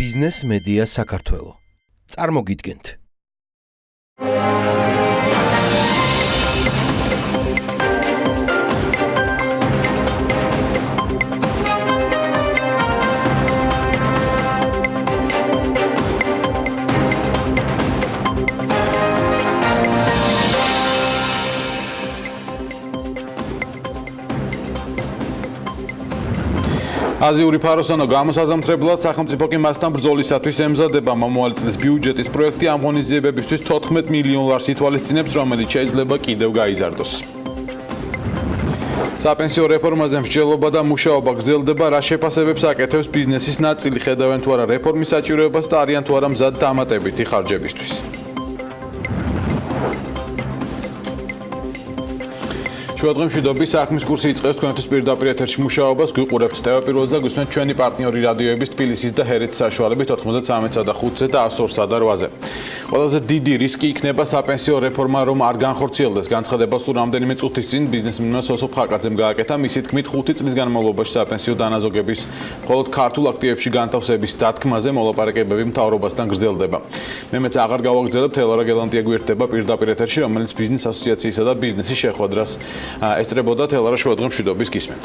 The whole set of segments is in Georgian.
ბიზნეს მედია საქართველო. წარმოგიდგენთ. აზიური ფაროსანო გამოსაზამთრებლად სახელმწიფო კი მასთან ბრძოლისათვის ემზადება მომავალი წლის ბიუჯეტის პროექტი ამ ღონისძიებებისთვის 14 მილიონ ლარს ითვალისწინებს, რომელიც შეიძლება კიდევ გაიზარდოს. საპენსიო რეფორმაზე მსჯელობა და მუშაობა გრძელდება, რა შეფასებებს აკეთებს ბიზნესის ნაწილი, ხედავენ თუ არა რეფორმის საჭიროებას და არიან თუ არა მზად დამატებითი ხარჯებისთვის. შუადღემშვიდობის საქმის კურსი იწყებს თქვენთვის პირდაპირ ეთერში მუშაობას, გვიყურებთ ტელევიზორს და გვისმენთ ჩვენი პარტნიორი რადიოების თბილისის და ჰერეთის საშუალებით 93-ზე და 5-ზე და 102-სა და 8-ზე. ყველაზე დიდი რისკი იქნება საპენსიო რეფორმა, რომ არ განხორციელდეს. განცხადებას თუ რამდენიმე წუთის წინ ბიზნესმენმა სოსო ფხაკაძემ გააკეთა, მისი თქმით 5 წლის განმავლობაში საპენსიო დანაზოგების მხოლოდ ქართულ აქტივებში განთავსების დათქმაზე მოლაპარაკებები მთავრობასთან გრძელდება. მე მეც აღარ გავაგრძელებ, თელარა გელანტია გვერდება პირდაპირ ეთერში, რომელიც ბიზნეს ასოციაციისა და ბიზნესის შეხვედრას ესწრებოდა. თელარა შუადღემშვიდობის გისმენთ.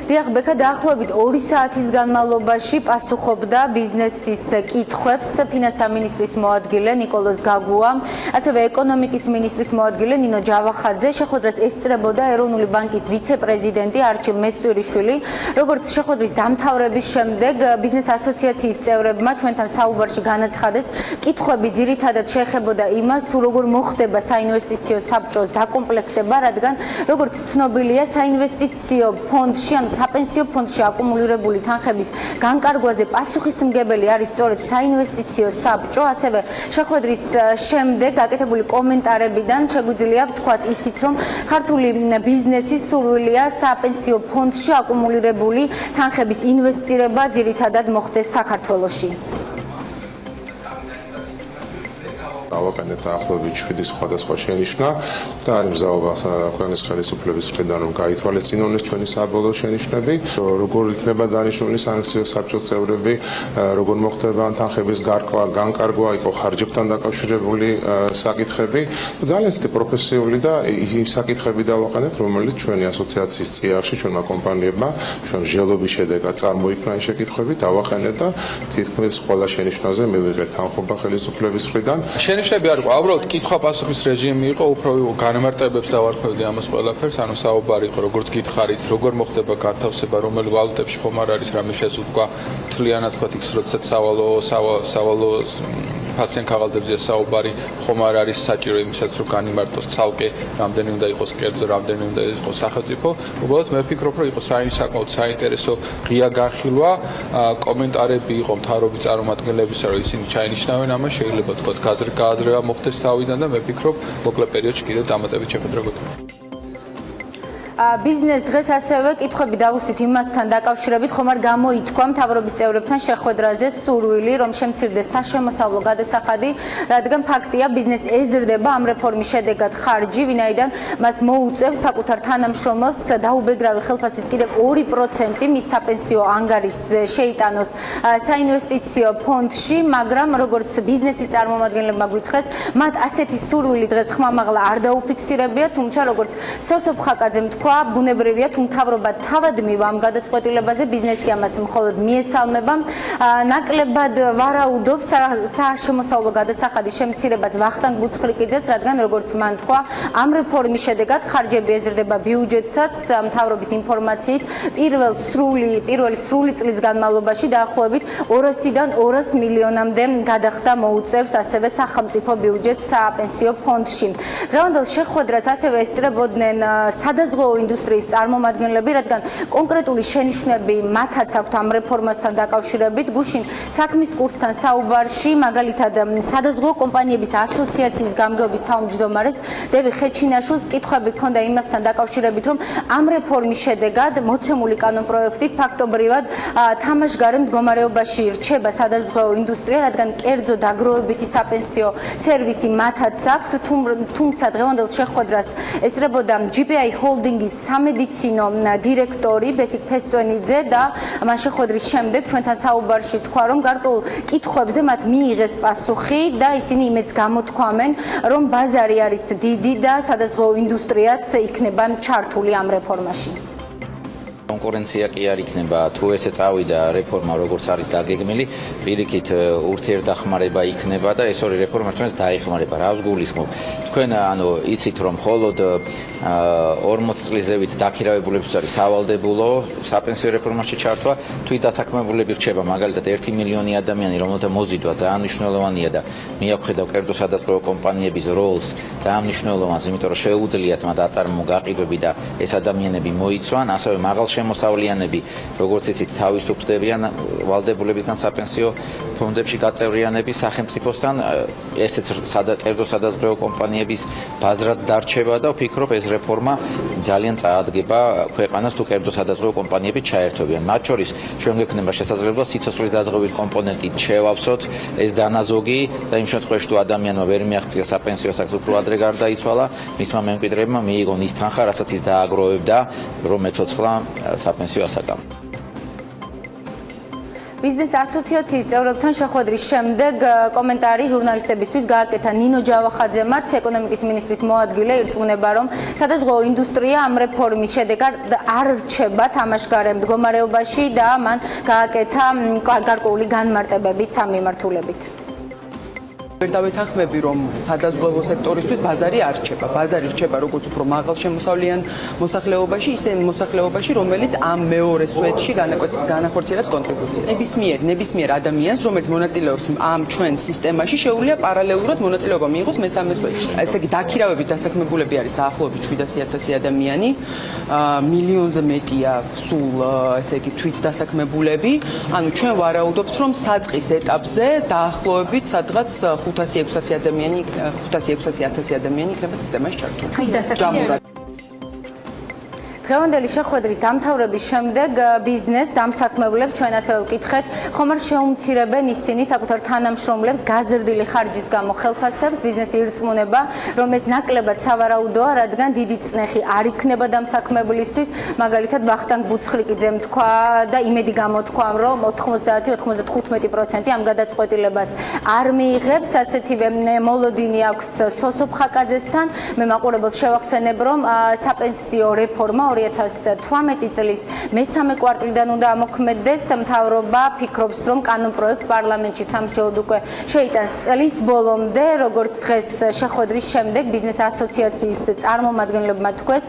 დიახ, ბექა დაახლოებით 2 საათის განმავლობაში პასუხობდა ბიზნესის კითხვებს ფინანსთა მინისტრის მოადგილე ნიკოლოზ გაგუა, ასევე ეკონომიკის მინისტრის მოადგილე ნინო ჯავახაძე. შეხვედრას ესწრებოდა ეროვნული ბანკის ვიცე-პრეზიდენტი არჩილ მესტვირიშვილი. როგორც შეხვედრის დამთავრების შემდეგ ბიზნეს ასოციაციის წევრებმა ჩვენთან საუბარში განაცხადეს, კითხვები ძირითადად შეეხებოდა იმას, თუ როგორ მოხდება საინვესტიციო საბჭოს დაკომპლექტება, რადგან როგორც ცნობილია, საინვესტიციო ფონდში, ანუ საპენსიო ფონდში აკუმულირებული თანხების განკარგვაზე პასუხისმგებელი არის სწორედ საინვესტიციო საბჭო. ასევე შეხვედრის შემდეგ გაკეთებული კომენტარებიდან შეგვიძლია ვთქვათ ისიც, რომ ქართული ბიზნესი სურვილია საპენსიო ფონდში აკუმულირებული თანხების ინვესტირება ძირითადად მოხდეს საქართველოში. ავაკეთეთ დაახლოებით 7 სხვადასხვა შენიშვნა და არის მზაობა ქვეყნის ხელისუფლების მხრიდან, რომ გაითვალისწინონ ჩვენი საბოლოო შენიშვნები, როგორ იქნება დანიშნული საინვესტიციო საბჭოს წევრები, როგორ მოხდება თანხების გარკვა, განკარგვა, იყო ხარჯებთან დაკავშირებული საკითხები. ძალიან ისეთი პროფესიული და იმ საკითხები დავაყენეთ, რომელიც ჩვენი ასოციაციის წიაღში ჩვენმა კომპანიებმა ჩვენ მსჯელობის შედეგად წარმოიქმნა ეს შეკითხვები, დავაყენეთ და თითქმის ყველა შენიშვნაზე მივიღეთ თანხმობა ხელისუფლების მხრიდან. შენიშნები არ იყო, უბრალოდ კითხვა-პასუხის რეჟიმი იყო, უფრო განმარტებებს დავარქვევდი ამას ყველაფერს, ანუ საუბარი იყო, როგორც გითხარით, როგორ მოხდება განთავსება, რომელ ვალუტებში ხომ არ არის რამე შეზღუდვა, მთლიანად თქვა იქ, როდესაც სავალო ფასიან ქაღალდებზეა საუბარი, ხომ არ არის საჭირო იმისაც, რომ განიმარტოს ცალკე, რამდენი უნდა იყოს კერძო, რამდენი უნდა იყოს სახელმწიფო. უბრალოდ მე ვფიქრობ, რომ იყო საკმაოდ საინტერესო ღია განხილვა, კომენტარები იყო მთავრობის წარმომადგენლებისა, რომ ისინი ჩაინიშნავენ ამას, შეიძლება თქვა გააზრება მოხდეს თავიდან და მე ვფიქრობ, მოკლე პერიოდში კიდევ დამატებით შეხვედრა გვექნება. ბიზნეს დღეს ასევე კითხვები დავუსვით იმასთან დაკავშირებით, ხომ არ გამოითქვა მთავრობის წევრებთან შეხვედრაზე სურვილი, რომ შემცირდეს საშემოსავლო გადასახადი, რადგან ფაქტია, ბიზნეს ეზრდება ამ რეფორმის შედეგად ხარჯი, ვინაიდან მას მოუწევს საკუთარ თანამშრომელს დაუბეგრავი ხელფასის კიდევ 2% მის საპენსიო ანგარიშზე შეიტანოს საინვესტიციო ფონდში, მაგრამ როგორც ბიზნესის წარმომადგენლებმა გითხრეს, მათ ასეთი სურვილი დღეს ხმამაღლა არ დაუფიქსირებია, თუმცა როგორც სოსო ფხაკაძემ თქვა, ბუნებრივია, თუ მთავრობა თავად მივა ამ გადაწყვეტილებაზე, ბიზნესი ამას მხოლოდ მიესალმება. ნაკლებად ვარაუდობს საშემოსავლო გადასახადის შემცირებას ვახტანგ ბუცხრიკიძეც, რადგან როგორც მან თქვა, ამ რეფორმის შედეგად ხარჯები ეზრდება ბიუჯეტსაც. მთავრობის ინფორმაციით პირველი სრული წლის განმავლობაში დაახლოებით 200-დან 200 მილიონამდე გადახდა მოუწევს ასევე სახელმწიფო ბიუჯეტს საპენსიო ფონდში. დღევანდელ შეხვედრას ასევე ესწრებოდნენ სადაზღვეო ინდუსტრიის წარმომადგენლები, რადგან კონკრეტული შენიშვნები მათაც აქვთ ამ რეფორმასთან დაკავშირებით. გუშინ საქმის კურსთან საუბარში, მაგალითად, სადაზღვეო კომპანიების ასოციაციის გამგეობის თავმჯდომარეს დევი ხეჩინაშვილს კითხვები ჰქონდა იმასთან დაკავშირებით, რომ ამ რეფორმის შედეგად მოცემული კანონპროექტით ფაქტობრივად თამაშგარე მდგომარეობაში რჩება სადაზღვეო ინდუსტრია, რადგან კერძო დაგროვებითი საპენსიო სერვისი მათაც აქვთ, თუმცა დღევანდელ შეხვედრას ესწრებოდა GPI Holding ჰოლდინგის სამედიცინო დირექტორი ბესიკ ფესტვენიძე და მან შეხვედრის შემდეგ ჩვენთან საუბარში თქვა, რომ გარკვეულ კითხვებზე მათ მიიღეს პასუხი და ისინი იმედს გამოთქვამენ, რომ ბაზარი არის დიდი და სადაზღვევო ინდუსტრიაც იქნება ჩართული ამ რეფორმაში. კონკურენცია კი არ იქნება თუ ესე წავიდა რეფორმა როგორც არის დაგეგმილი, პირიქით ურთიერთდახმარება იქნება და ეს ორი რეფორმა ჩვენს დაეხმარება. რას გულისხმობ? თქვენ იცით რომ მხოლოდ 40 წლისევით დაქირავებულებს არის სავალდებულო საპენსიო რეფორმაში ჩართვა, თვით დასაქმებულები რჩება მაგალითად 1 მილიონი ადამიანი, რომელთა მოზიდვა ძალიან მნიშვნელოვანია და მე აღვხედავ კერძო სადაზღვევო კომპანიების როლს ძალიან მნიშვნელოვანს, იმიტომ რომ შეუძლიათ მათ აწარმოო გაყიდვები და ეს ადამიანები მოიცვან, ასევე მაღალ შემოსავლიანები, როგორც იცით, თავისუფლდებიან ვალდებულებიდან საპენსიო ფონდებში გაწევრიანების სახელმწიფოსთან, ესეც კერძო სადაზღვევო კომპანიების ბაზრად დარჩება და ვფიქრობ, ეს რეფორმა ძალიან წაადგება ქვეყანას თუ კერძო სადაზღვევო კომპანიები ჩაერთვებიან. მათ შორის ჩვენ გვექნება შესაძლებლობა სიცოცხლის დაზღვევის კომპონენტით შევავსოთ ეს დანაზოგი და იმ შემთხვევაში თუ ადამიანმა ვერ მიაღწია საპენსიო საქმეს უფრო ადრე გარდაიცვალა, მისმა მემკვიდრეებმა მიიღონ ის თანხა, რასაც ის დააგროვებდა, რომ ეცოცხლა საპენსიო ასაკამ. ბიზნეს ასოციაციის წევრებთან შეხვედრის შემდეგ კომენტარი ჟურნალისტებისთვის გააკეთა ნინო ჯავახაძემაც, ეკონომიკის მინისტრის მოადგილე, ირწმუნება, რომ სადაზღვევო ინდუსტრია ამ რეფორმის შედეგად არ რჩება თამაშგარე მდგომარეობაში და მან გააკეთა გარკვეული განმარტებებით ამ მიმართულებით. ვერ დავეთანხმები, რომ სადაზღვევო სექტორისთვის ბაზარი არ რჩება. ბაზარი რჩება როგორც უფრო მაღალ შემოსავლიან მოსახლეობაში, ისე მოსახლეობაში, რომელიც ამ მეორე სვეტში განახორციელებს კონტრიბუციას. ნებისმიერ ადამიანს, რომელიც მონაწილეობს ამ ჩვენ სისტემაში, შეუძლია პარალელურად მონაწილეობა მიიღოს მესამე სვეტში. ესე იგი, დაქირავებით დასაქმებულები არის დაახლოებით 700,000 ადამიანი, მილიონზე მეტია სულ ესე იგი თვით დასაქმებულები. ანუ ჩვენ ვარაუდობთ, რომ საწყის ეტაპზე დაახლოებით სადღაც 500-600 ადამიანი იქნება სისტემაში ჩართული. დღევანდელი შეხვედრის დამთავრების შემდეგ ბიზნეს დამსაქმებლებს ჩვენ ასევე ვკითხეთ, ხომ არ შეუმცირებენ ისინი საკუთარ თანამშრომლებს გაზრდილი ხარჯის გამო ხელფასებს. ბიზნესი ირწმუნება, რომ ეს ნაკლებად სავარაუდოა, რადგან დიდი წნეხი არ იქნება დამსაქმებლისთვის. მაგალითად, ვახტანგ ბუცხლიკიძემ თქვა და იმედი გამოთქვა, რომ 90-95% ამ გადაწყვეტილებას არ მიიღებს. ასეთივე მოლოდინი აქვს სოსო ფხაკაძესთან. მე მაყურებელს შევახსენებ, რომ საპენსიო რეფორმა 2018 წლის მესამე კვარტლიდან უნდა ამოქმედდეს. მთავრობა ფიქრობს, რომ კანონპროექტს პარლამენტში სამშობლოდ უკვე შეიტანს წლის ბოლომდე, როგორც დღეს შეხვედრის შემდეგ ბიზნეს ასოციაციის წარმომადგენლებმა თქვეს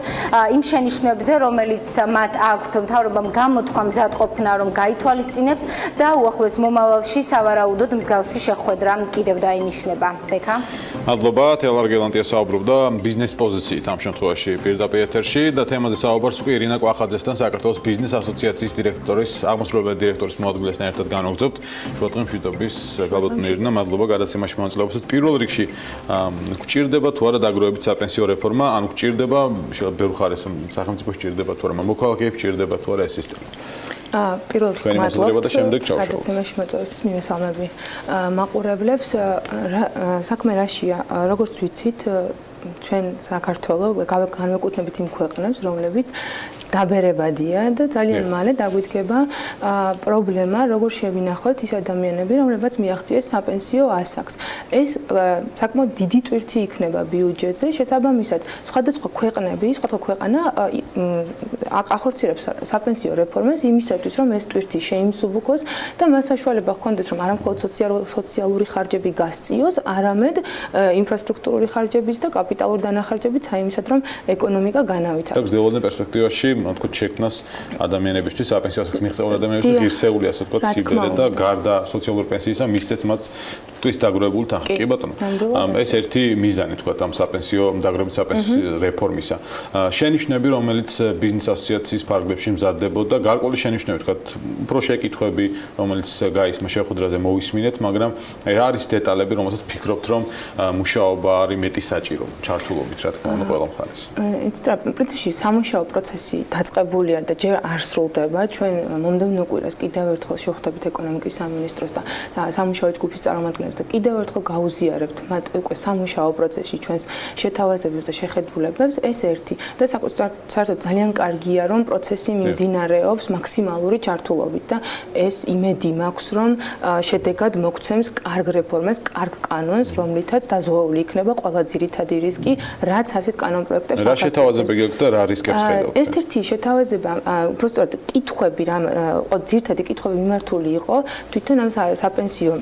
იმ შენიშვნებზე, რომელიც მათ აქვთ, მთავრობამ გამოთქვა მზადყოფნა, რომ გაითვალისწინებს და უახლოეს მომავალში სავარაუდოდ მსგავსი შეხვედრა კიდევ დაინიშნება. ბექა. მადლობა, თელარ გელანტია საუბრობდა ბიზნეს პოზიციით ამ შემთხვევაში პირდაპირ ეთერში და თემაზე საუბარს უკვე ირინა კვახაძესთან, საქართველოს ბიზნეს ასოციაციის დირექტორის, აღმასრულებელი დირექტორის მოადგილესთან ერთად განვაგრძობთ. შუადღე მშვიდობის გალბატონი ირინა, მადლობა გადაცემაში მონაწილეობისთვის. პირველ რიგში გვჭირდება თუ არა დაგროვებით საპენსიო რეფორმა, ანუ გვჭირდება, შეიძლება ბევრ ხარ ეს სახელმწიფო სჭირდება თუ არა, მოქალაქეებს სჭირდება თუ არა ეს სისტემა. პირველ რიგში მადლობა და შემდეგ ჩავშალოთ. გადაცემაში მოწვევისთვის მივესალმები მაყურებლებს. საქმე რაშია, როგორც ვიცით, ჩვენ საქართველო განვეკუთვნებით იმ ქვეყნებს, რომლებიც დაბერებადია და ძალიან მალე დაგვიდგება პრობლემა, როგორ შევინახოთ ის ადამიანები, რომლებაც მიაღწიეს საპენსიო ასაკს. ეს საკმაოდ დიდი ტვირთი იქნება ბიუჯეტზე, შესაბამისად, სხვადასხვა ქვეყნები, სხვადასხვა ქვეყანა ახორციელებს საპენსიო რეფორმას იმისათვის, რომ ეს ტვირთი შეიმსუბუქოს და მას საშუალება ჰქონდეს, რომ არა მხოლოდ სოციალური ხარჯები გასწიოს, არამედ ინფრასტრუქტურული ხარჯებიც და კაპიტალური დანახარჯებიც აიმისად, რომ ეკონომიკა განავითაროს. და გრძელვადიან პერსპექტივაში თქვა შექმნას ადამიანებისთვის, საპენსიო ასაკს მიღწეულ ადამიანებისთვის ღირსეული, ასე ვთქვათ, სიბერე და გარდა სოციალური პენსიისა მისცეთ მათ ტვიст დაგროვებული თანხა. კი ბატონო. ეს ერთი მიზანი თქვა ამ საპენსიო დაგროვებით საპენსიო რეფორმისა. შენიშვნები, რომელიც ბიზნეს ასოციაციის ფარგლებში მზადდებოდა, გარკვეული შენიშვნები თქვა, უფრო შეკითხვები, რომელიც გაისმა შეხვედრაზე მოვისმინეთ, მაგრამ რა არის დეტალები, რომელსაც ფიქრობთ, რომ მუშაობა არის მეტი საჭირო ჩართულობით, რა თქმა უნდა, ყველა მხარეს. პრინციპში სამუშაო პროცესი დაწყებულია და ჯერ არ სრულდება. ჩვენ მომდევნო კვირას კიდევ ერთხელ შევხვდებით ეკონომიკის სამინისტროს და სამუშაო ჯგუფის წარმომადგენლებს და კიდევ ერთხელ გაუზიარებთ მათ უკვე სამუშაო პროცესში ჩვენს შეთავაზებებს და შეხედულებებს, ეს ერთი და საერთოდ ძალიან კარგია, რომ პროცესი მიმდინარეობს მაქსიმალური ჩართულობით და ეს იმედი მაქვს, რომ შედეგად მოგცემს კარგ რეფორმას, კარგ კანონს, რომლითაც დაზღვეული იქნება ყველა ძირითადი რისკი, რაც ასეთ კანონპროექტებს ახასიათებს. რა შეთავაზებები გაქვთ და რა რისკებს ხედავთ? ერთ-ერთი შეთავაზება, უბრალოდ კითხვები, ძირითადი კითხვები მიმართული იყო თვითონ ამ საპენსიო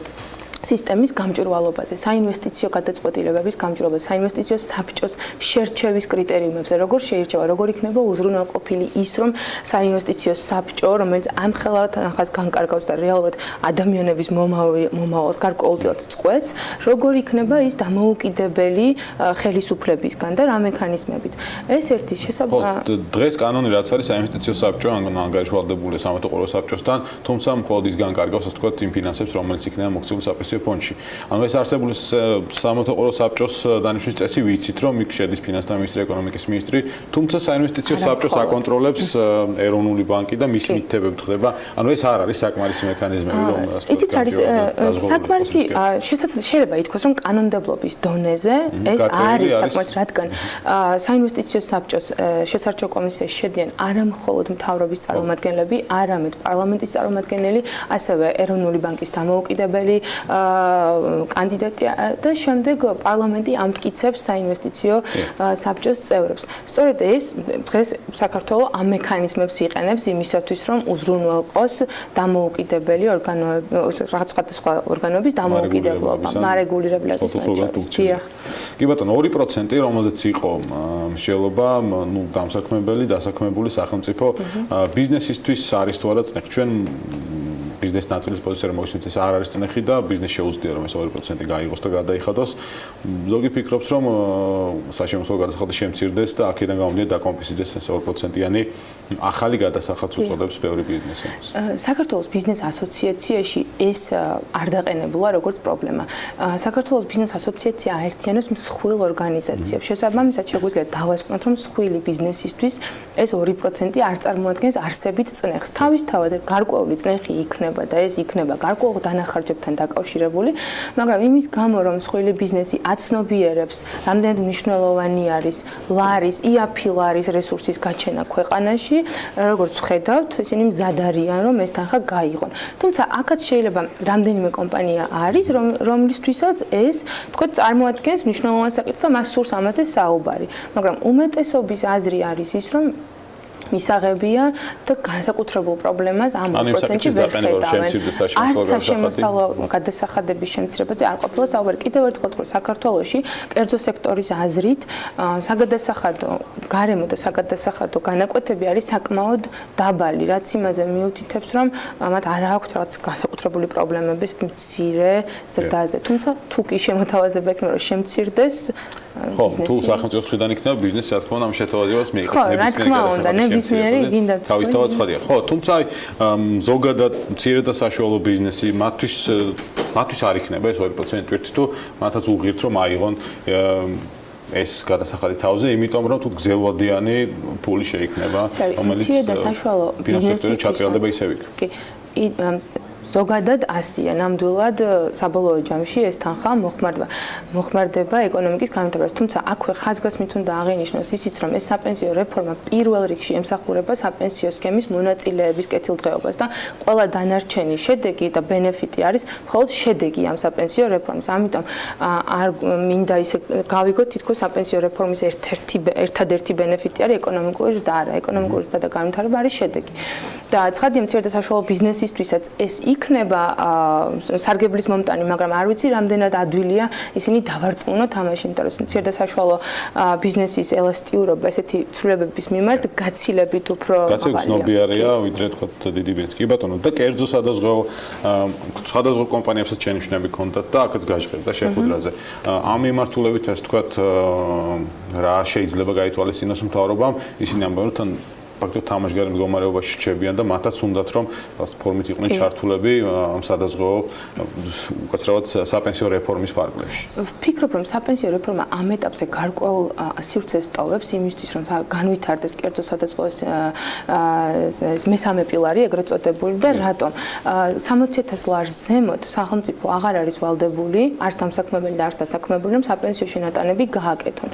სისტემის გამჭვირვალობაზე, საინვესტიციო გადაწყვეტილებების გამჭვირვალობაზე, საინვესტიციო საბჭოს შერჩევის კრიტერიუმებზე, როგორ შეირჩევა, როგორ იქნება უზრუნველყოფილი ის, რომ საინვესტიციო საბჭო, რომელიც ამხელად ახას განკარგავს და რეალურად ადამიანების მომავალს გარკვეულწილად წყვეტს, როგორ იქნება ის დამოუკიდებელი ხელისუფლებისგან და რა მექანიზმებით. ეს ერთი დღეს კანონი რაც არის საინვესტიციო საბჭო ანგარიშვალდებულია სამართო ყოველ საბჭოსთან, თუმცა მხოლოდ ის განკარგავს, ასე ვთქვათ, იმ ფინანსებს, რომელიც იქნება მოქცეული საპენსიო ფონდში. ანუ ეს არსებული სამართო ყოველ საბჭოს დანიშვნის წესი ვიცით, რომ იქ შედის ფინანსთა მინისტრი, ეკონომიკის მინისტრი, თუმცა საინვესტიციო საბჭოს აკონტროლებს ეროვნული ბანკი და მის მითითებებით ხდება. ანუ ეს არ არის საკმარისი მექანიზმები, რომელსაც იცით რა არის საკმარისი შეიძლება ითქვას, რომ კანონმდებლობის დონეზე ეს არის საკმარისი, რადგან საინვესტიციო საბჭოს შესარჩევ კომისიაში შედიან არა მხოლოდ მთავრობის წარმომადგენლები, არამედ პარლამენტის წარმომადგენელი, ასევე ეროვნული ბანკის დამოუკიდებელი კანდიდატი და შემდეგ პარლამენტი ამტკიცებს საინვესტიციო საბჭოს წევრებს. სწორედ ეს დღეს საქართველოს ამ მექანიზმებს იყენებს იმისათვის, რომ უზრუნველყოს დამოუკიდებელი რაღაც სხვადასხვა ორგანოების დამოუკიდებლობა, მარეგულირებლების შორის. კი ბატონო, 2%, რომელზეც იყო მსჯელობა, დასაქმებული სახელმწიფო ბიზნესისთვის არის თუ არა წნეხი. ჩვენ ბიზნეს ნაწილის პოზიცია რომ მოიხსნით ეს არ არის წნეხი და ბიზნეს შეუძლია რომ ეს 2% გაიღოს და გადაიხადოს. ზოგი ფიქრობს რომ საშემოსავლო გადასახადი შემცირდეს და აქედან გამომდინარე დაკომპენსირდეს ეს 2%-იანი ახალი გადასახადს უწოდებს ბევრი ბიზნესი. საქართველოს ბიზნეს ასოციაციაში ეს არ დაყენებულა როგორც პრობლემა. საქართველოს ბიზნეს ასოციაცია აერთიანებს მსხვილ ორგანიზაციებს. შესაბამისად შეგვიძლია დავასკვნოთ რომ მსხვილი ბიზნესისთვის ეს 2% არ წარმოადგენს არსებით წნეხს. თავისთავად გარკვეული წნეხი იქნება და ეს იქნება გარკვეულ დანახარჯებთან დაკავშირებული, მაგრამ იმის გამო რომ მსხვილი ბიზნესი აცნობიერებს, რამდენად მნიშვნელოვანი არის ლარის, იაფილარის რესურსის გაჩენა ქვეყანაში, როგორც ვხედავთ, ისინი მზად არიან რომ ეს თანხა გაიღონ. თუმცა აქაც შეიძლება რამდენიმე კომპანია არის, რომლისთვისაც ეს, თქო, წარმოადგენს მნიშვნელოვან საკითხს და მას სურს ამაზე საუბარი, მაგრამ უმეტესობის აზრი არის ის, რომ მისაღებია და განსაკუთრებულ პრობლემას ამ 2%-ში ვერ ხედავენ. არც საშემოსავლო გადასახადების შემცირებაზე არ ყოფილა საუბარი. კიდევ ერთხელ ვთქვი, საქართველოში კერძო სექტორის აზრით საგადასახადო გარემო და საგადასახადო განაკვეთები არის საკმაოდ დაბალი, რაც იმაზე მიუთითებს, რომ მათ არ აქვთ რაღაც განსაკუთრებული პრობლემები მცირე ზრდაზე. თუმცა თუ კი შემოთავაზება იქნება, რომ შემცირდეს ხო, თუ სახელმწიფოს მხრიდან იქნება ბიზნესი, რა თქმა უნდა, ამ შეთავაზებას მიიღებს. ხო, რა თქმა უნდა, ნებისმიერი გინდა თავისთავად ცხადია. ხო, თუმცა ზოგადად მცირე და საშუალო ბიზნესი მათთვის არ იქნება ეს 2% ვერტი თუ მათაც უღირთ რომ აიღონ ეს გადასახადი თავზე, იმიტომ რომ თუ გზელვადიანი ფული შეიქმნება, რომელიც მცირე და საშუალო ბიზნესის ჩატრიალდება ისევ იქ. კი. ზოგადად ასია ნამდვილად საბოლოო ჯამში ეს თანხა მოხმარდება ეკონომიკის განვითარებას. თუმცა აქვე ხაზგასმით უნდა აღინიშნოს ისიც, რომ ეს საპენსიო რეფორმა პირველ რიგში ემსახურება საპენსიო სქემის მონაწილეების კეთილდღეობას და ყველა დანარჩენი შედეგი და ბენეფიტი არის მხოლოდ შედეგი ამ საპენსიო რეფორმის. ამიტომ არ მინდა ისე გავიგოთ თითქოს საპენსიო რეფორმის ერთადერთი ბენეფიტი არის ეკონომიკური ზრდა, არა, ეკონომიკური ზრდა და განვითარება არის შედეგი. და ცხადია მცირე და საშუალო ბიზნესისთვისაც ეს იქნება სარგებლის მომტანი, მაგრამ არ ვიცი რამდენად ადვილია ისინი დავარწმუნოთ ამაში, იმიტომ რომ მცირე და საშუალო ბიზნესის ელასტიურობა ესეთი ცვლილებების მიმართ გაცილებით უფრო ცნობიერია, ვიდრე თქვათ დიდი ბიზნესი. კი ბატონო, და კერძო სხვადასხვა კომპანიებსაც შენიშვნები ჰქონდათ და აქაც გაჟღერდა შეხვედრაზე. ამ მიმართულებით ასე თქვათ რა შეიძლება გაითვალისწინოს მთავრობამ, ისინი ამბობენ, რომ ფაქტობრივად თამაშგარი მდგომარეობაში რჩებიან და მათაც უნდათ რომ ფორმით იყვნენ ჩართულები ამ სადაზღვევო უკაცრავად საპენსიო რეფორმის ფარგლებში. ვფიქრობ რომ საპენსიო რეფორმა ამ ეტაპზე გარკვეულ სივრცეს ტოვებს იმისთვის რომ განვითარდეს კერძო სადაზღვევოს მესამე პილარი ეგრეთ წოდებული და რატომ 60,000 ლარს ზემოთ სახელმწიფო აღარ არის ვალდებული არც დამსაქმებელი და არც დასაქმებული რომ საპენსიო შენატანები გააკეთონ.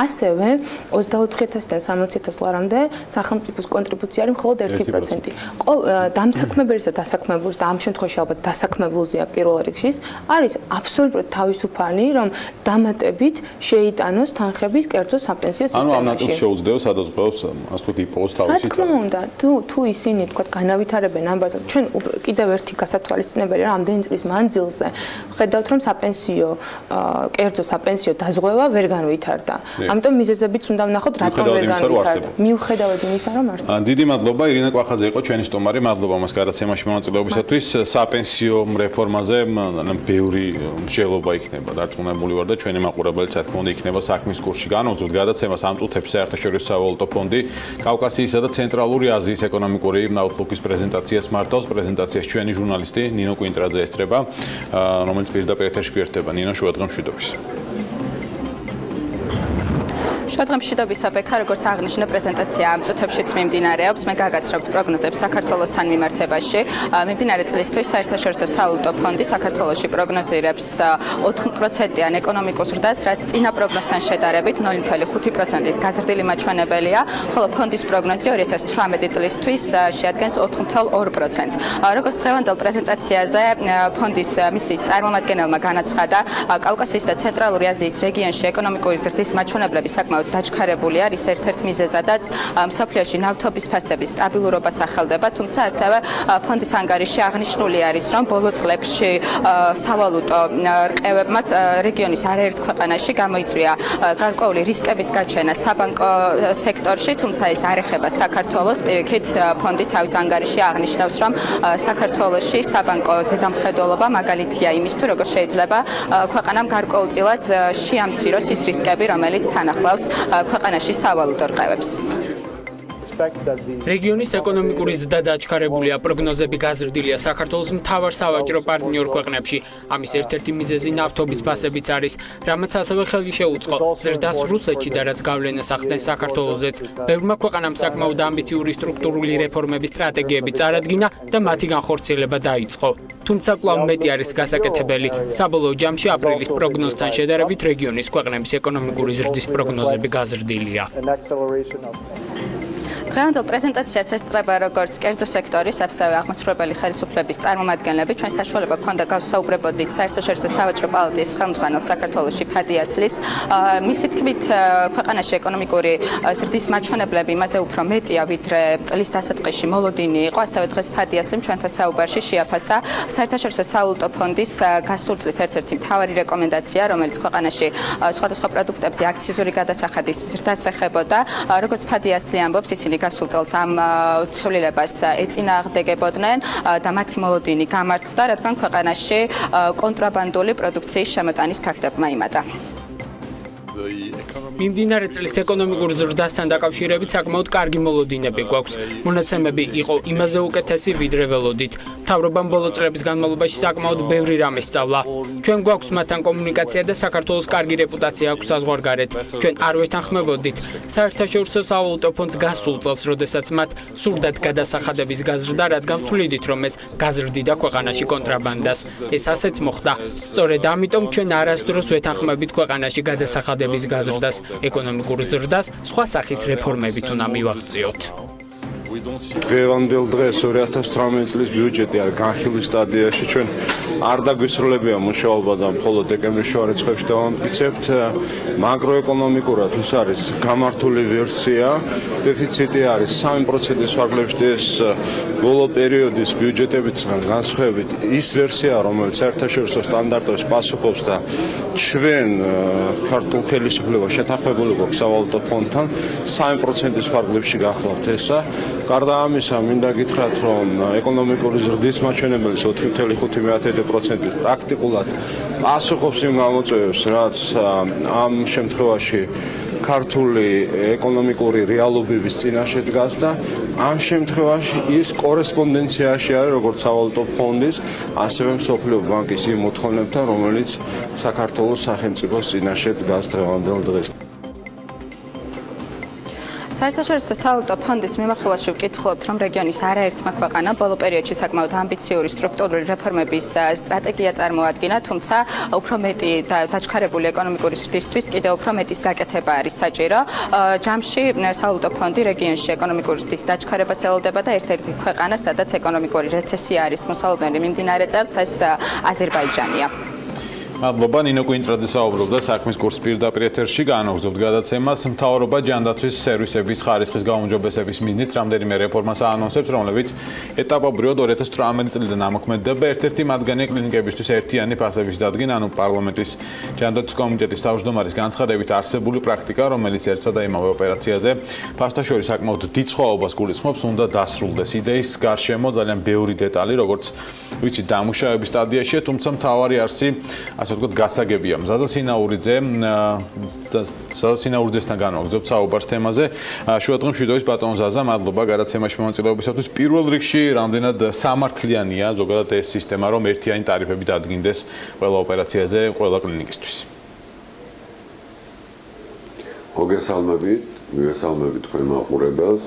ასევე 24,000-დან 60,000 ლარამდე სახელმწიფოს კონტრიბუცია არის მხოლოდ 1%. დამსაქმებელის და დასაქმებულის და ამ შემთხვევაში ალბათ დასაქმებულზეა პირველ რიგში არის აბსოლუტურად თავისუფალი რომ დამატებით შეიტანოს თანხების კერძო საპენსიო სისტემაში. ანუ ამ ნაწილს შეუძლებს სადაზღვევოს ასე ვთქვით იპოვოს თავისი. რა თქმა უნდა, თუ ისინი თქვათ განავითარებენ ამბაზე, ჩვენ კიდევ ერთი გასათვალისწინებელი რა ამდენი წლის მანძილზე ხედავთ რომ საპენსიო კერძო საპენსიო დაზღვევა ვერ განვითარდა. ამიტომ მიზეზებიც უნდა ვნახოთ რატომ ვერ განვითარდა. მიუხედავად იმისა რომ არსებობს. დიდი მადლობა ირინა კვახაძე იყო ჩვენი სტუმარი. მადლობა მას გადაცემაში მონაწილეობისათვის. საპენსიო რეფორმაზე ბევრი მსჯელობა იქნება დარწმუნებული ვარ და ჩვენი მაყურებელიც რა თქმა უნდა იქნება საქმის კურსში განვზოთ გადაცემას ამ წუთებში საერთაშორისო სავალუტო ფონდი კავკასიისა და ცენტრალური აზიის ეკონომიკური აუთლუკის პრეზენტაციას მართავს. პრეზენტაციას ჩვენი ჟურნალისტი ნინო კვინტრაძე ესწრება, რომელიც პირდაპირ ეთერში გვერდება. ნინო, შუადღე მშვიდობის. შუადღე მშვიდობისა ბექა, როგორც აღნიშნე პრეზენტაცია ამ წუთებშიც მიმდინარეობს. მე გაგაცნობთ პროგნოზებს საქართველოსთან მიმართებაში. მიმდინარე წლისთვის საერთაშორისო სავალუტო ფონდი საქართველოში პროგნოზირებს 4%-იან ეკონომიკურ ზრდას, რაც წინა პროგნოზთან შედარებით 0.5%-ით გაზრდილი მაჩვენებელია, ხოლო ფონდის პროგნოზი 2018 წლისთვის შეადგენს 4.2%-ს. როგორც დღევანდელ პრეზენტაციაზე ფონდის მისიის წარმომადგენელმა განაცხადა, კავკასიის და ცენტრალური აზიის რეგიონში ეკონომიკური ზრდის მაჩვენებლები საკმაოდ დაჩქარებული არის ერთ-ერთ მიზეზადაც მსოფლიოში ნავთობის ფასების სტაბილურობას ახელდება, თუმცა ასევე ფონდის ანგარიში აღნიშნული არის, რომ ბოლო წლებში სავალუტო რყევებმა რეგიონის არაერთ ქვეყანაში გამოიწვია გარკვეული რისკების გაჩენა საბანკო სექტორში, თუმცა ეს არ ეხება საქართველოს. პირიქით ფონდი თავის ანგარიში აღნიშნავს, რომ საქართველოში საბანკო ზედამხედველობა მაგალითია იმის თუ როგორ შეიძლება ქვეყანამ გარკვეულწილად შეამციროს ის რისკები, რომელიც თან ახლავს ქვეყანაში სავალუტო რყევებს. რეგიონის ეკონომიკური ზრდა დაჩქარებულია, პროგნოზები გაზრდილია საქართველოს მთავარ სავაჭრო პარტნიორ ქვეყნებში. ამის ერთ-ერთი მიზეზი ნავთობის ფასებიც არის, რამაც ასევე ხელი შეუწყო ზრდას რუსეთში და რაც გავლენას ახდენს საქართველოსაც. ბევრმა ქვეყანამ საკმაოდ ამბიციური სტრუქტურული რეფორმების სტრატეგიები წარადგინა და მათი განხორციელება დაიწყო. თუმცა კვლავ მეტი არის გასაკეთებელი. საბოლოო ჯამში აპრილის პროგნოზთან შედარებით რეგიონის ქვეყნების ეკონომიკური ზრდის პროგნოზები გაზრდილია. დღევანდელ პრეზენტაციას ესწრება როგორც კერძო სექტორის, ასევე აღმასრულებელი ხელისუფლების წარმომადგენლები. ჩვენ საშუალება გვქონდა გავსაუბრებოდით საერთაშორისო სავაჭრო პალატის ხელმძღვანელ საქართველოში ფადიასლის. მისი თქმით, ქვეყანაში ეკონომიკური ზრდის მაჩვენებლები იმაზე უფრო მეტია, ვიდრე წლის დასაწყისში მოლოდინი იყო. ასევე დღეს ფადიასლიმ ჩვენთან საუბარში შეაფასა საერთაშორისო სავალუტო ფონდის გასულ წლის ერთ-ერთი მთავარი რეკომენდაცია, რომელიც ქვეყანაში სხვადასხვა პროდუქტებზე აქციზური გადასახადის ზრდას ეხებოდა. როგორც ფადიასლი ამბობს, ისინი გასულ წელს ამ ცვლილებას ეწინააღმდეგებოდნენ და მათი მოლოდინი გამართლდა, რადგან ქვეყანაში კონტრაბანდული პროდუქციის შემოტანის ფაქტებმა იმატა. მიმდინარე წლის ეკონომიკურ ზრდასთან დაკავშირებით საკმაოდ კარგი მოლოდინები გვაქვს. მონაცემები იყო იმაზე უკეთესი, ვიდრე ველოდით. მთავრობამ ბოლო წლების განმავლობაში საკმაოდ ბევრი რამე სწავლა. ჩვენ გვაქვს მათთან კომუნიკაცია და საქართველოს კარგი რეპუტაცია აქვს საზღვარგარეთ. ჩვენ არ ვეთანხმებოდით საერთაშორისო სავალუტო ფონდს გასულ წელს, როდესაც მათ სრულად გადასახადების გაზრდა, რადგან ვთვლიდით, რომ ეს გაზრდიდა ქვეყანაში კონტრაბანდას. ეს ასეც მოხდა. სწორედ ამიტომ ჩვენ არასდროს ვეთანხმებით ქვეყანაში გადასახადების გაზრდას. ეკონომიკურ ზრდას სხვა სახის რეფორმებით უნდა მივაღწიოთ. დღევანდელ დღეს 2018 წლის ბიუჯეტი არის განხილვის სტადიაში. ჩვენ არ დაგვისრულებია მუშაობა და მხოლოდ დეკემბრის შუა რიცხვებში დავამტკიცებთ. მაკროეკონომიკურად ის არის გამართული ვერსია. დეფიციტი არის 3%-ის ფარგლებში. ეს ბოლო პერიოდის ბიუჯეტებით განსხვავებით ის ვერსია, რომელიც საერთაშორისო სტანდარტებს პასუხობს და ჩვენ ქართულ ხელისუფლებას შეთანხმებული გვაქვს სავალუტო ფონდთან 3%-ის ფარგლებში გახლავთ ესა. გარდა ამისა, მინდა გითხრათ, რომ ეკონომიკური ზრდის მაჩვენებელი 4.5%-ით პრაქტიკულად პასუხობს იმ გამოწვევებს, რაც ამ შემთხვევაში ქართული ეკონომიკური რეალობების წინაშე დგას და ამ შემთხვევაში ის კორესპონდენციაში არის როგორც სავალუტო ფონდის, ასევე მსოფლიო ბანკის იმ მოთხოვნებთან, რომელიც საქართველოს სახელმწიფოს წინაშე დგას დღევანდელ დღეს. საერთაშორისო სავალუტო ფონდის მიმოხილვაში ვკითხულობთ, რომ რეგიონის არაერთმა ქვეყანამ ბოლო პერიოდში საკმაოდ ამბიციური სტრუქტურული რეფორმების სტრატეგია წარმოადგინა, თუმცა უფრო მეტი დაჩქარებული ეკონომიკური ზრდისთვის კიდევ უფრო მეტის გაკეთება არის საჭირო. ჯამში სავალუტო ფონდი რეგიონში ეკონომიკური ზრდის დაჩქარებას ელოდება და ერთ-ერთი ქვეყანა, სადაც ეკონომიკური რეცესია არის მოსალოდნელი მიმდინარე წელს, ეს აზერბაიჯანია. მადლობა, ნინო კვინტრაძე საუბრობდა საქმის კურსს პირდაპირ ეთერში, განაგრძობთ გადაცემას. მთავრობა ჯანდაცვის სერვისების ხარისხის გაუმჯობესების მიზნით რამდენიმე რეფორმას აანონსებს, რომლებიც ეტაპობრივად 2018 წლიდან ამოქმედდება. ერთ-ერთი მათგანია კლინიკებისთვის ერთიანი ფასების დადგენა, ანუ პარლამენტის ჯანდაცვის კომიტეტის თავმჯდომარის განცხადებით არსებული პრაქტიკა, რომელიც ერთსა და იმავე ოპერაციაზე ფასთა შორის საკმაოდ დიდ სხვაობას გულისხმობს, უნდა დასრულდეს. იდეის გარშემო ძალიან ბევრი დეტალი, როგორც ვიცი, დამუშავების სტადიაშია, თუმცა მთავარი არსი ასე ვთქვათ, გასაგებია. ზაზა სინაურიძესთან განვაგრძობთ საუბარს თემაზე. შუადღე მშვიდობის ბატონ ზაზა, მადლობა გადაცემაში მონაწილეობისათვის. პირველ რიგში, რამდენად სამართლიანია ზოგადად ეს სისტემა, რომ ერთიანი ტარიფები დადგინდეს ყველა ოპერაციაზე, ყველა კლინიკისთვის? მოგესალმებით თქვენ მაყურებელს.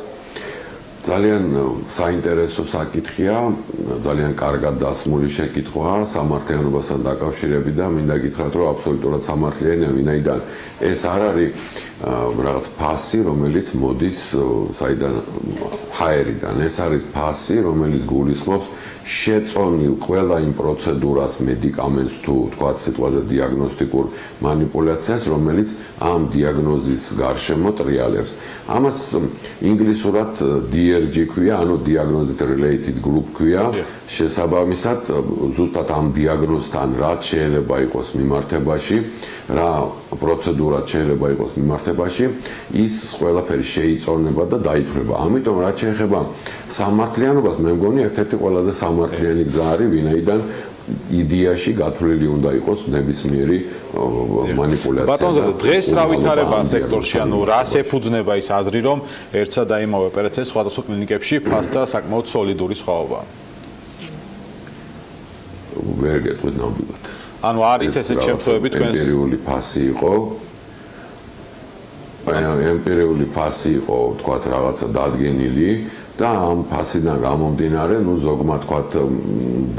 ძალიან საინტერესო საკითხია, ძალიან კარგად დასმული შეკითხვაა სამართლიანობასთან დაკავშირებით და მინდა გითხრათ, რომ აბსოლუტურად სამართლიანია, ვინაიდან ეს არ არის რაღაც ფასი, რომელიც მოდის საიდან ჰაერიდან. ეს არის ფასი, რომელიც გულისხმობს შეწონილ ყველა იმ პროცედურას, მედიკამენტს თუ თქვათ სიტყვაზე დიაგნოსტიკურ манипуляციას, რომელიც ამ დიაგნოზის გარშემო ტრიალებს. ამას ინგლისურად DRG ქვია, ანუ diagnostic related group ქვია. შესაბამისად, ზუსტად ამ დიაგნოზთან რაც შეიძლება იყოს მიმართებაში, რა პროცედურა შეიძლება იყოს მიმართებაში, ის ყველაფერი შეიწონება და დაითვლება. ამიტომ რაც შეეხება სამართლიანობას, მე მგონი ერთ-ერთი ყველაზე სამართლიანი გზა არის, ვინაიდან იდეაში გათვლილი უნდა იყოს ნებისმიერი манипуляცია. ბატონო, დღეს რა ვითარება სექტორში, ანუ რას ეფუძნება ის აზრი, რომ ერთსა და იმავე ოპერაციას სხვადასხვა კლინიკებში ფასთა საკმაოდ სოლიდური სხვაობაა? ვერ გეტყვით ნამდვილად. ანუ არის ესეთ შემთხვევები თქვენს ემპირიული ფასი იყო. ემპირიული ფასი იყო, თქვათ, რაღაცა დადგენილი და ამ ფასიდან გამომდინარე, ზოგმა თქვათ,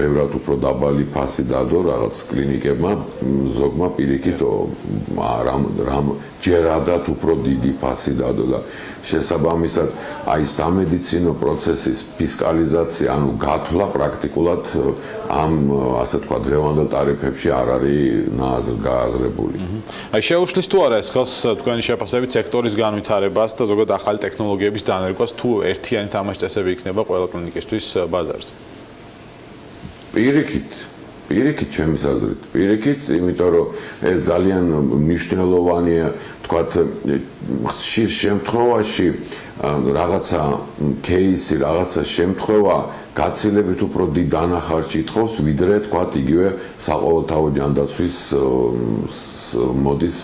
ბევრად უფრო დაბალი ფასი დადო რაღაც კლინიკებმა, ზოგმა პირიქით რამ ჯერადად უფრო დიდი ფასი დადო და შესაბამისად აი სამედიცინო პროცესის ფისკალიზაცია, ანუ გათვლა პრაქტიკულად ამ ასე თქვათ დღევანდელ ტარიფებში არ არის გააზრებული. აი შეუშლის თუ არა ეს ხელს თქვენი შეფასებით სექტორის განვითარებას და ზოგადად ახალი ტექნოლოგიების დანერგვას, თუ ერთიანი თამაშწესები იქნება ყველა კლინიკისთვის ბაზარზე? პირიქით ჩემის აზრით, პირიქით, იმიტომ რომ ეს ძალიან მნიშვნელოვანია, თქვათ, ხშირ შემთხვევაში რაღაცა кейსი, რაღაცა შემთხვევა გაცილებით უფრო დიდ დანახარჯს ითხოვს, ვიდრე თქვათ იგივე საყოველთაო ჯანდაცვის მოდის,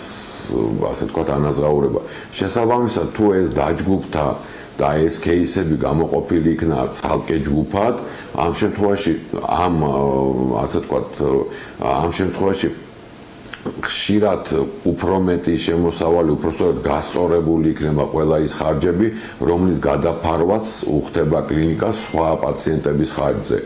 ასე თქვათ, ანაზღაურება. შესაბამისად, თუ ეს დაჯგუფდა და ეს кейსები გამოყოფილი იქნა ცალკე ჯგუფად, ამ შემთხვევაში ამ შემთხვევაში ხშირად უფრო მეტი შემოსავალი, უფრო სწორად გასწორებული იქნება ყველა ის ხარჯები, რომლის გადაფარვაც უხდება კლინიკას სხვა პაციენტების ხარჯზე.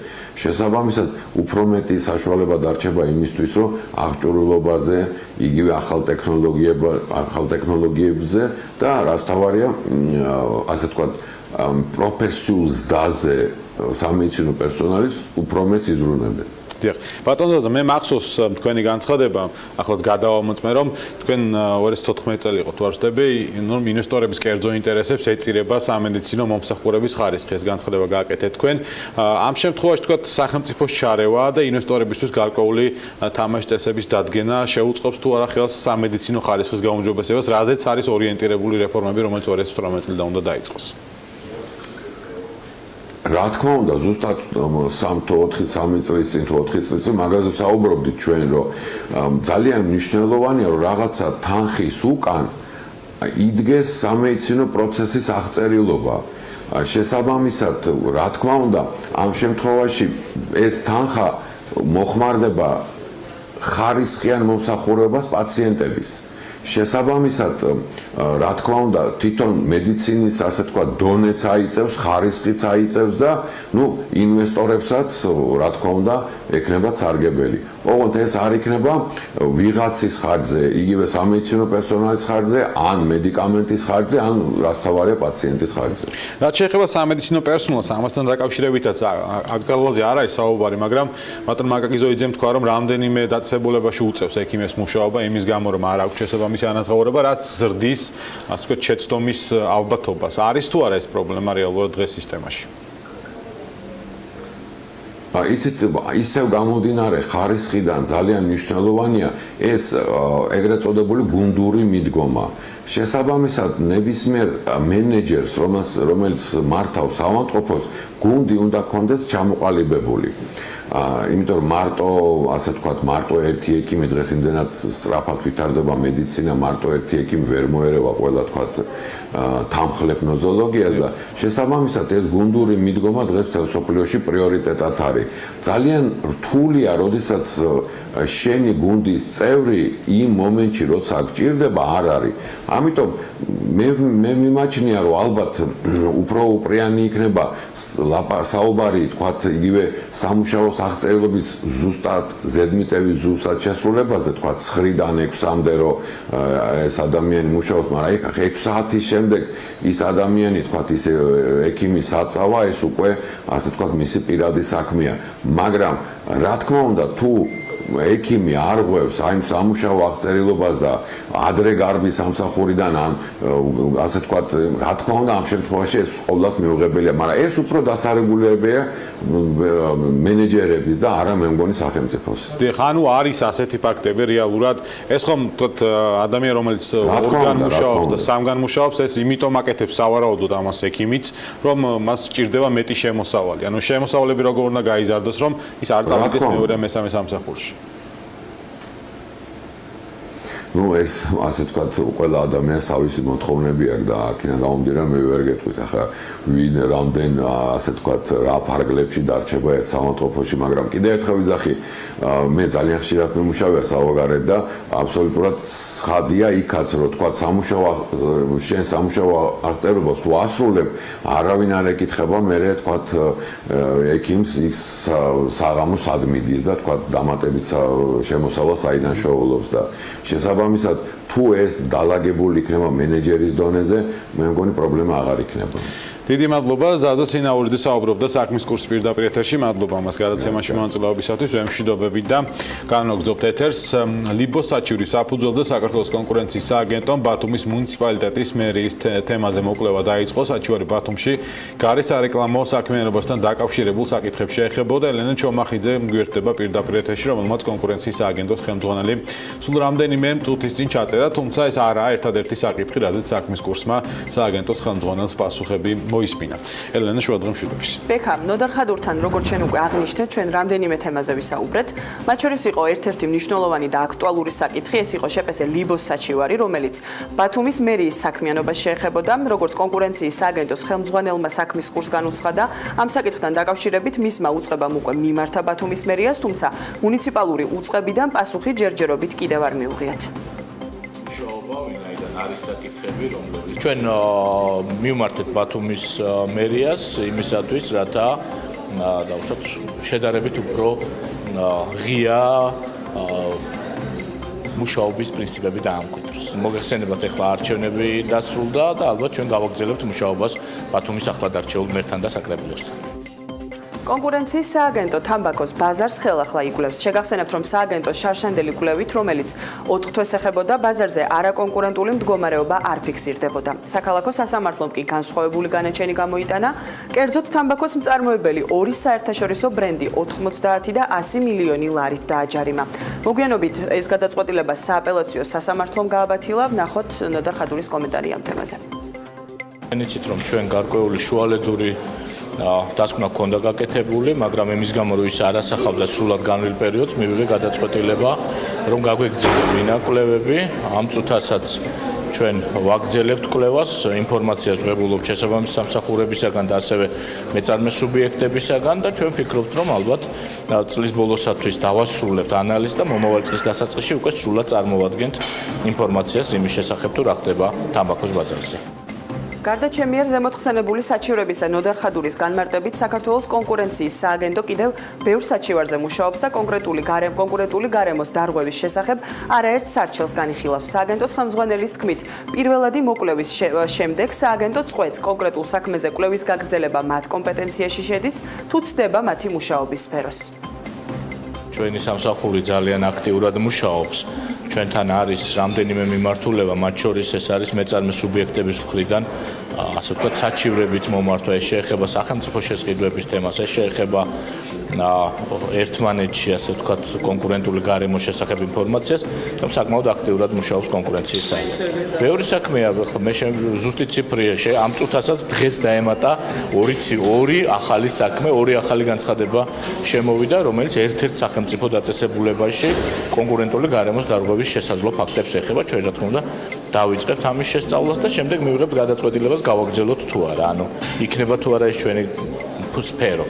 შესაბამისად, უფრო მეტი საშუალება დარჩება იმისთვის, რომ აღჭურვილობაზე, იგივე ახალ ტექნოლოგიებზე და რაც თავარია, ასე თქვათ, პროფესიულ ზდაზე სამედიცინო პერსონალის უფრო მეტს იზრუნებენ. დიახ. ბატონო ზაზა, მე მახსოვს თქვენი განცხადება, ახლაც გადავამოწმე, რომ თქვენ 2014 წელი იყო თუ არ ვცდები, რომ ინვესტორების კერძო ინტერესებს ეწირება სამედიცინო მომსახურების ხარისხი, ეს განცხადება გააკეთეთ თქვენ. ამ შემთხვევაში თქვათ სახელმწიფოს ჩარევა და ინვესტორებისთვის გარკვეული თამაშწესების დადგენა შეუწყობს თუ არა ხელს სამედიცინო ხარისხის გაუმჯობესებას, რაზეც არის ორიენტირებული რეფორმები, რომელიც 2018 წლიდან უნდა დაიწყოს. რა თქმა უნდა, ზუსტად 3 წლის წინ თუ 4 წლის წინ მაგაზე საუბრობდით ჩვენ, რომ ძალიან მნიშვნელოვანია, რომ რაღაცა თანხის უკან იდგეს სამედიცინო პროცესის აღწერილობა. შესაბამისად, რა თქმა უნდა, ამ შემთხვევაში ეს თანხა მოხმარდება ხარისხიან მომსახურებას პაციენტების. შესაბამისად, რა თქმა უნდა, თვითონ მედიცინის, ასე თქვა, დონეც აიწევს, ხარისხიც აიწევს და, ინვესტორებსაც, რა თქმა უნდა, ექნებათ სარგებელი. ოღონდ ეს არ იქნება ვიღაცის ხარჯზე, იგივე სამედიცინო პერსონალის ხარჯზე, ან მედიკამენტის ხარჯზე, ან რაც თავარია პაციენტის ხარჯზე. რაც შეეხება სამედიცინო პერსონალს, ამასთან დაკავშირებითაც აკრძალვაზე არ არის საუბარი, მაგრამ ბატონ მაკაკიზოიძემ თქვა, რომ რამდენიმე დაწესებულებაში უწევს ექიმის მუშაობა, იმის გამო, რომ არ აქვს შესაბამისი ანაზღაურება, რაც ზრდის, ასე ვთქვათ, შეცდომის ალბათობას. არის თუ არა ეს პრობლემა რეალურად დღეს სისტემაში? იცით, ისევ გამომდინარე ხარისხიდან ძალიან მნიშვნელოვანია ეს ეგრეთ წოდებული გუნდური მიდგომა. შესაბამისად, ნებისმიერ მენეჯერს, რომელიც მართავს ავადმყოფოს, გუნდი უნდა ჰქონდეს ჩამოყალიბებული. იმიტომ რომ ასე ვთქვათ, მარტო ერთი ექიმი დღეს იმდენად სწრაფად ვითარდება მედიცინა, მარტო ერთი ექიმი ვერ მოერევა ყველა ვთქვათ თანხლებ ნოზოლოგიას და შესაბამისად ეს გუნდური მიდგომა დღეს მსოფლიოში პრიორიტეტად არის. ძალიან რთულია, როდესაც შენი გუნდის წევრი იმ მომენტში, როცა გჭირდება, არ არის. ამიტომ მე მიმაჩნია, რომ ალბათ უფრო უპრიანი იქნება საუბარი, თქვათ, იგივე სამუშაოს აღწერილობის ზუსტად ზედმიტევის ზუსტად შესრულებაზე, თქვათ 9-დან 6-მდე, რომ ეს ადამიანი მუშაობს, მაგრამ 6 საათის შემდეგ ის ადამიანი, თქვათ, ის ექიმი საწავა, ეს უკვე, ასე ვთქვათ, მისი პირადი საქმეა. მაგრამ რა თქმა უნდა, თუ ექიმი არ ღვევს აი სამუშაო აღწერილობას და ადრე გარბის სამსახურიდან ან ასე ვთქვათ, რა თქმა უნდა, ამ შემთხვევაში ეს ყოველდღიურად მიუღებელია, მაგრამ ეს უფრო დასარეგულირებია მენეჯერების და არა მე მგონი სახელმწიფოს. დიახ, ანუ არის ასეთი ფაქტები რეალურად. ეს ხომ თქოთ ადამიანი, რომელიც ორგან მუშაობს და სამგან მუშაობს, ეს იმიტომ აკეთებს სავარაუდოდ ამას ექიმიც, რომ მას სჭირდება მეტი შემოსავალი. ანუ შემოსავლები როგორ უნდა გაიზარდოს, რომ ის არ წავიდეს მეორე მესამე სამსახურში. ეს ასე ვთქვათ, ყველა ადამიანს თავისი მოთხოვნები აქვს და აქედან გამომდინარე მე ვერ გეტყვით, ახლა ვინ რამდენ ასე ვთქვათ, რა ფარგლებში დარჩება ერთ სამავადმყოფოში, მაგრამ კიდევ ერთხელ ვიძახი, მე ძალიან ხშირად მიმუშავია საზღვარგარეთ და აბსოლუტურად ცხადია იქაც, რომ ვთქვათ, შენ სამუშაო აღწერილობას თუ ასრულებ, არავინ არ ეკითხება მე ვთქვათ, ექიმს ის საღამო სად მიდის და ვთქვათ, დამატებით შემოსავალ საიდან შეუძლებს და შესაბამისად, თუ ეს დალაგებული იქნება მენეჯერის დონეზე, მე მგონი პრობლემა აღარ იქნება. დიდი მადლობა ზაზა სინაურიძე საუბრობდა საქმის კურსის პირდაპირ ეთერში. მადლობა მას გადაცემაში მონაწილეობისათვის. ვემშვიდობებით და განვაგრძობთ ეთერს. ლიბოს საჩივრის საფუძველზე საქართველოს კონკურენციის სააგენტომ ბათუმის მუნიციპალიტეტის მერიის თემაზე მოკვლევა დაიწყო. საჩივარი ბათუმში გარის სარეკლამო საქმიანობასთან დაკავშირებულ საკითხებს შეეხებოდა. ელენე ჩომახიძე გვერდება პირდაპირ ეთერში, რომელმაც კონკურენციის სააგენტოს ხელმძღვანელი სულ რამდენიმე წუთის წინ ჩაწერა, თუმცა ეს არაა ერთადერთი საკითხი, რაზეც საქმის კურსმა სააგენტოს ხელმძღვანელს პასუხები მოისმინა. ელენე შუადღემშვიდობის. ბექა, ნოდარ ხადურთან, როგორც ჩვენ უკვე აღნიშნეთ, ჩვენ რამდენიმე თემაზე ვისაუბრეთ. მათ შორის იყო ერთ-ერთი მნიშვნელოვანი და აქტუალური საკითხი, ეს იყო შეპესე ლიბოს საჩივარი, რომელიც ბათუმის მერიის საქმიანობას შეეხებოდა, როგორც კონკურენციის სააგენტოს ხელმძღვანელმა საქმის კურს განუცხადა, ამ საკითხთან დაკავშირებით მისმა უწყებამ უკვე მიმართა ბათუმის მერიას, თუმცა მუნიციპალური უწყებიდან პასუხი ჯერჯერობით კიდევ არ მიუღიათ. არის საკითხები, რომლებიც ჩვენ მივმართეთ ბათუმის მერიას იმისათვის, რათა დავუშვათ შედარებით უფრო ღია მუშაობის პრინციპები დაამკვიდროს. მოგეხსენებათ, ახლა არჩევნები დასრულდა და ალბათ ჩვენ გავაგრძელებთ მუშაობას ბათუმის ახლად არჩეულ მერთან და საკრებულოსთან. კონკურენციის სააგენტო თამბაქოს ბაზარს ხელახლა იკვლევს. შეგახსენებთ, რომ სააგენტოს შარშანდელი კვლევით, რომელიც 4 თვეს ეხებოდა, ბაზარზე არაკონკურენტული მდგომარეობა არ ფიქსირდებოდა. საქალაქო სასამართლომ კი განსხვავებული განაჩენი გამოიტანა. კერძოდ, თამბაქოს მწარმოებელი ორი საერთაშორისო ბრენდი 90 და 100 მილიონი ლარით დააჯარიმა. მოგვიანობით ეს გადაწყვეტილება სააპელაციო სასამართლომ გააბათილა. ვნახოთ ნოდარ ხადურის კომენტარი ამ თემაზე. იცით, რომ ჩვენ გარკვეული შუალედური დასკვნა ჰქონდა გაკეთებული, მაგრამ იმის გამო, რომ ის არ ასახავდა სრულად განვლილ პერიოდს, მივიღე გადაწყვეტილება, რომ გაგვეგრძელება ინაკვლევები, ამ წუთასაც ჩვენ ვაგრძელებთ კვლევას, ინფორმაციას ვღებულობთ შესაბამის სამსახურებისაგან და ასევე მეწარმე სუბიექტებისაგან და ჩვენ ვფიქრობთ, რომ ალბათ წლის ბოლოსათვის დავასრულებთ ანალიზს და მომავალ წლის დასაწყისში უკვე სრულად წარმოვადგენთ ინფორმაციას იმის შესახებ, თუ რა ხდება თამბაქოს ბაზარზე. გარდაჩემიერ ზემოთხსენებული საჩივრებისა ნოდარ ხადურის განმარტებით საქართველოს კონკურენციის სააგენტო კიდევ ბევრ საჩივარზე მუშაობს და კონკრეტული გარემოს დარღვევის შესახებ არაერთ სარჩელს განიხილავს. სააგენტოს ხელმძღვანელის თქმით, პირველადი მოკვლევის შემდეგ სააგენტო წყვეტს კონკრეტულ საქმეზე კვლევის გაგრძელება მათ კომპეტენციაში შედის, თუ ცდება მათი მუშაობის სფეროს. ჩვენი სამსახური ძალიან აქტიურად მუშაობს. ჩვენთან არის რამდენიმე მიმართულება, მათ შორის ეს არის მეწარმე სუბიექტების მხრიდან, ასე ვთქვათ, საჩივრებით მომართვა, ეს შეეხება სახელმწიფო შესყიდვების თემას, ეს შეეხება ერთმანეთში, ასე ვთქვათ, კონკურენტული გარემოს შესახებ ინფორმაციას, რომ საკმაოდ აქტიურად მუშაობს კონკურენციის სააგენტო. ბევრი საქმეა, მე ზუსტი ციფრია, ამ წუთასაც დღეს დაემატა ორი ახალი საქმე, ორი ახალი განცხადება შემოვიდა, რომელიც ერთ-ერთ სახელმწიფო დაწესებულებაში კონკურენტული გარემოს დარღვევის შესაძლო ფაქტებს ეხება. ჩვენ რა თქმა უნდა დავიწყებთ ამის შესწავლას და შემდეგ მივიღებთ გადაწყვეტილებას გავაგრძელოთ თუ არა, ანუ იქნება თუ არა ეს ჩვენი სფერო.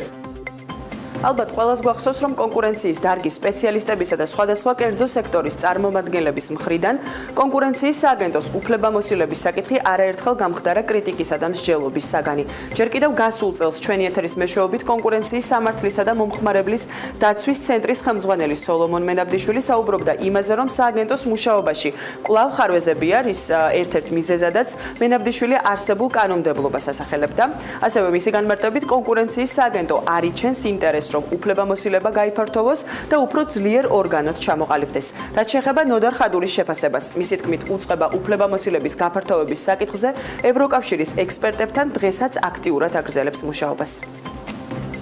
ალბათ ყველას გვახსოვს, რომ კონკურენციის დარგის სპეციალისტებისა და სხვადასხვა კერძო სექტორის წარმომადგენლების მხრიდან კონკურენციის სააგენტოს უფლებამოსილების საკითხი არაერთხელ გამხდარა კრიტიკისა და მსჯელობის საგანი. ჯერ კიდევ გასულ წელს ჩვენი ეთერის მეშვეობით კონკურენციის სამართლისა და მომხმარებლის დაცვის ცენტრის ხელმძღვანელი სოლომონ მენაბდიშვილი საუბრობდა იმაზე, რომ სააგენტოს მუშაობაში კვლავ ხარვეზები არის ერთ-ერთ მიზეზადაც მენაბდიშვილი არსებულ კანონმდებლობას ასახელებდა. ასევე მისი განმარტებით კონკურენციის სააგენტო არ იჩენს ინტერესს რომ უფლებამოსილება გაიფართოვოს და უფრო ძლიერ ორგანოდ ჩამოყალიბდეს. რაც შეეხება ნოდარ ხადურის შეფასებას, მისი თქმით უწყება უფლებამოსილების გაფართოვების საკითხზე ევროკავშირის ექსპერტებთან დღესაც აქტიურად აგრძელებს მუშაობას.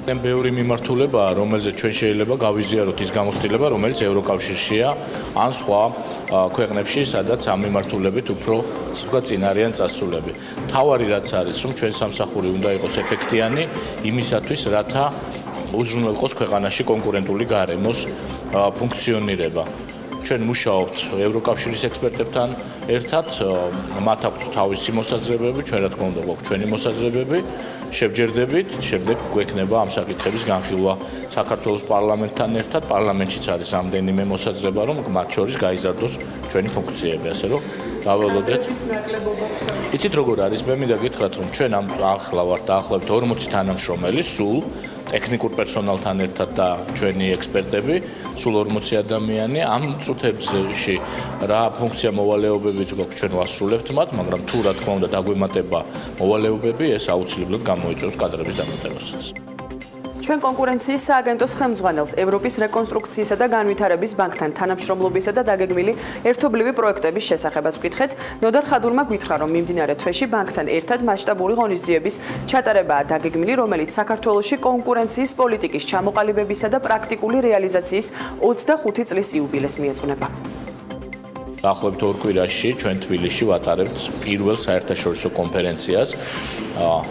ბევრი მიმართულებაა, რომელზეც ჩვენ შეიძლება გავიზიაროთ ის გამოცდილება, რომელიც ევროკავშირშია, ან სხვა ქვეყნებში, სადაც ამ მიმართულებით უფრო წინ არიან წასულები. თავარი რაც არის, რომ ჩვენ სამსახური უნდა იყოს ეფექტიანი იმისათვის, რათა უზრუნველყოს ქვეყანაში კონკურენტული გარემოს ფუნქციონირება. ჩვენ მუშაობთ ევროკავშირის ექსპერტებთან ერთად, მათ აქვთ თავისი მოსაზრებები, ჩვენ რა თქმა უნდა გვაქვს ჩვენი მოსაზრებები, შევჯერდებით, შემდეგ გვექნება ამ საკითხების განხილვა საქართველოს პარლამენტთან ერთად, პარლამენტშიც არის რამდენიმე მოსაზრება, რომ მათ შორის გაიზარდოს ჩვენი ფუნქციები, ასე რომ დაველოდეთ. იცით როგორ არის, მე მინდა გითხრათ, რომ ჩვენ ახლა ვართ დაახლოებით 40 თანამშრომელი სულ ტექნიკურ პერსონალთან ერთად და ჩვენი ექსპერტები, სულ 40 ადამიანი, ამ წუთებში რა ფუნქცია მოვალეობებიც გვაქვს, ჩვენ ვასრულებთ მათ, მაგრამ თუ რა თქმა უნდა დაგვემატება მოვალეობები, ეს აუცილებლად გამოიწვევს კადრების დამატებასაც. ჩვენ კონკურენციის სააგენტოს ხელმძღვანელს ევროპის რეკონსტრუქციისა და განვითარების ბანკთან თანამშრომლობისა და დაგეგმილი ერთობლივი პროექტების შესახებაც ვკითხეთ. ნოდარ ხადურმა გითხრა, რომ მიმდინარე თვეში ბანკთან ერთად მასშტაბური ღონისძიების ჩატარებაა დაგეგმილი, რომელიც საქართველოში კონკურენციის პოლიტიკის ჩამოყალიბებისა და პრაქტიკული რეალიზაციის 25 წლის იუბილეს მიეძღვნება. დაახლოებით 2 კვირაში ჩვენ თბილისში ვატარებთ პირველ საერთაშორისო კონფერენციას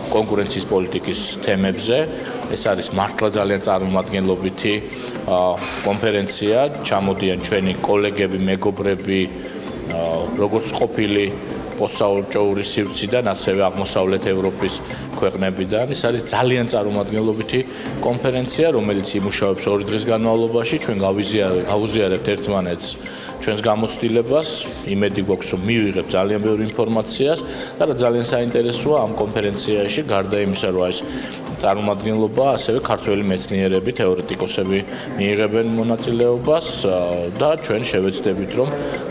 კონკურენციის პოლიტიკის თემებზე. ეს არის მართლა ძალიან წარმომადგენლობითი კონფერენცია. ჩამოდიან ჩვენი კოლეგები, მეგობრები, როგორც ყოფილი პოსტსაელჩოური სივრციდან, ასევე აღმოსავლეთ ევროპის ქვეყნებიდან. ეს არის ძალიან წარმომადგენლობითი კონფერენცია, რომელიც იმუშავებს 2 დღის განმავლობაში. ჩვენ გავუზიარებთ ერთმანეთს ჩვენს გამოცდილებას, იმედი გვაქვს, რომ მივიღებთ ძალიან ბევრი ინფორმაციას და რა ძალიან საინტერესოა ამ კონფერენციაში, გარდა იმისა, რომ ეს წარმომადგენლობა, ასევე ქართველი მეცნიერები, თეორეტიკოსები მიიღებენ მონაწილეობას და ჩვენ შევეცდებით, რომ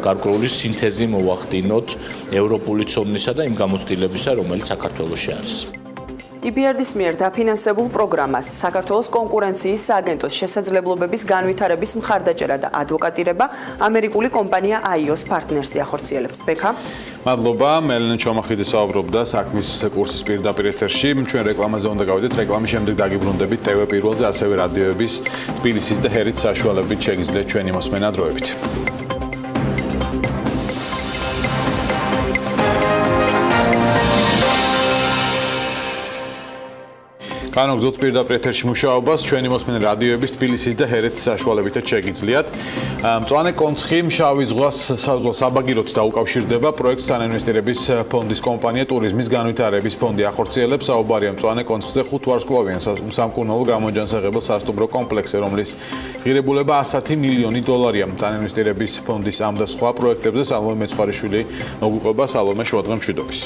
გარკვეული სინთეზი მოვახდინოთ ევროპული ცოდნისა და იმ გამოცდილებისა, რომელიც საქართველოში არის. EBRD-ის მიერ დაფინანსებულ პროგრამას საქართველოს კონკურენციის სააგენტოს შესაძლებლობების განვითარების მხარდაჭერა და ადვოკატირება ამერიკული კომპანია IOS Partners-ი ახორციელებს. ბექა. მადლობა, მელენე ჩომახიძე საუბრობდა საქმის კურსის პირდაპირ ეთერში. ჩვენ რეკლამაზე უნდა გავიდეთ, რეკლამის შემდეგ დაგიბრუნდებით TV პირველზე, ასევე რადიოების თბილისის და ჰერეთის საშუალებით შეგიძლიათ ჩვენი მოსმენა დროებით. განვაგრძოთ პირდაპირ ეთერში მუშაობას ჩვენი მოსმენე რადიოების თბილისის და ჰერეთის საშუალებითაც შეგიძლიათ. მწვანე კონცხი შავი ზღვას საბაგიროთი დაუკავშირდება პროექტს თანაინვესტირების ფონდის კომპანია ტურიზმის განვითარების ფონდი ახორციელებს. საუბარია მწვანე კონცხზე 5 ვარსკვლავიან სამკურნალო გამოჯანსაღებელ სასტუმრო კომპლექსზე, რომლის ღირებულება 110 მილიონი დოლარია. თანაინვესტირების ფონდის ამ და სხვა პროექტებზე სალომე მეცხვარიშვილი მოგვიყვება. სალომე, შუადღე მშვიდობის.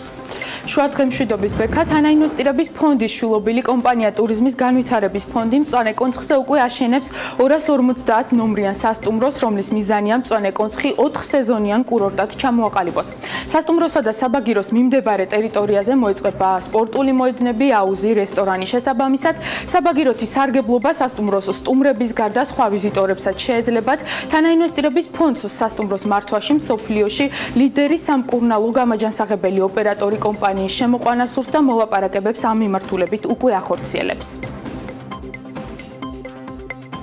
შუადღე მშვიდობის ბექა. თანაინვესტირების ფონდის შვილობილი კომპანია ტურიზმის განვითარების ფონდი მწვანე კონცხზე უკვე აშენებს 250 ნომრიან სასტუმროს, რომლის მიზანია მწვანე კონცხი 4 სეზონიან კურორტად ჩამოაყალიბოს. სასტუმროსა და საბაგიროს მიმდებარე ტერიტორიაზე მოეწყება სპორტული მოედნები, აუზი, რესტორანი. შესაბამისად, საბაგიროთი სარგებლობა სასტუმროს სტუმრების გარდა სხვა ვიზიტორებსაც შეეძლებათ. თანაინვესტირების ფონდს სასტუმროს მართვაში მსოფლიოში ლიდერი სამკურნალო გამოჯანსაღებელი ოპერატორი კომპანიის შემოყვანა სურს და მოლაპარაკებებს ამ მიმართულებით უკვე ახორციელებს.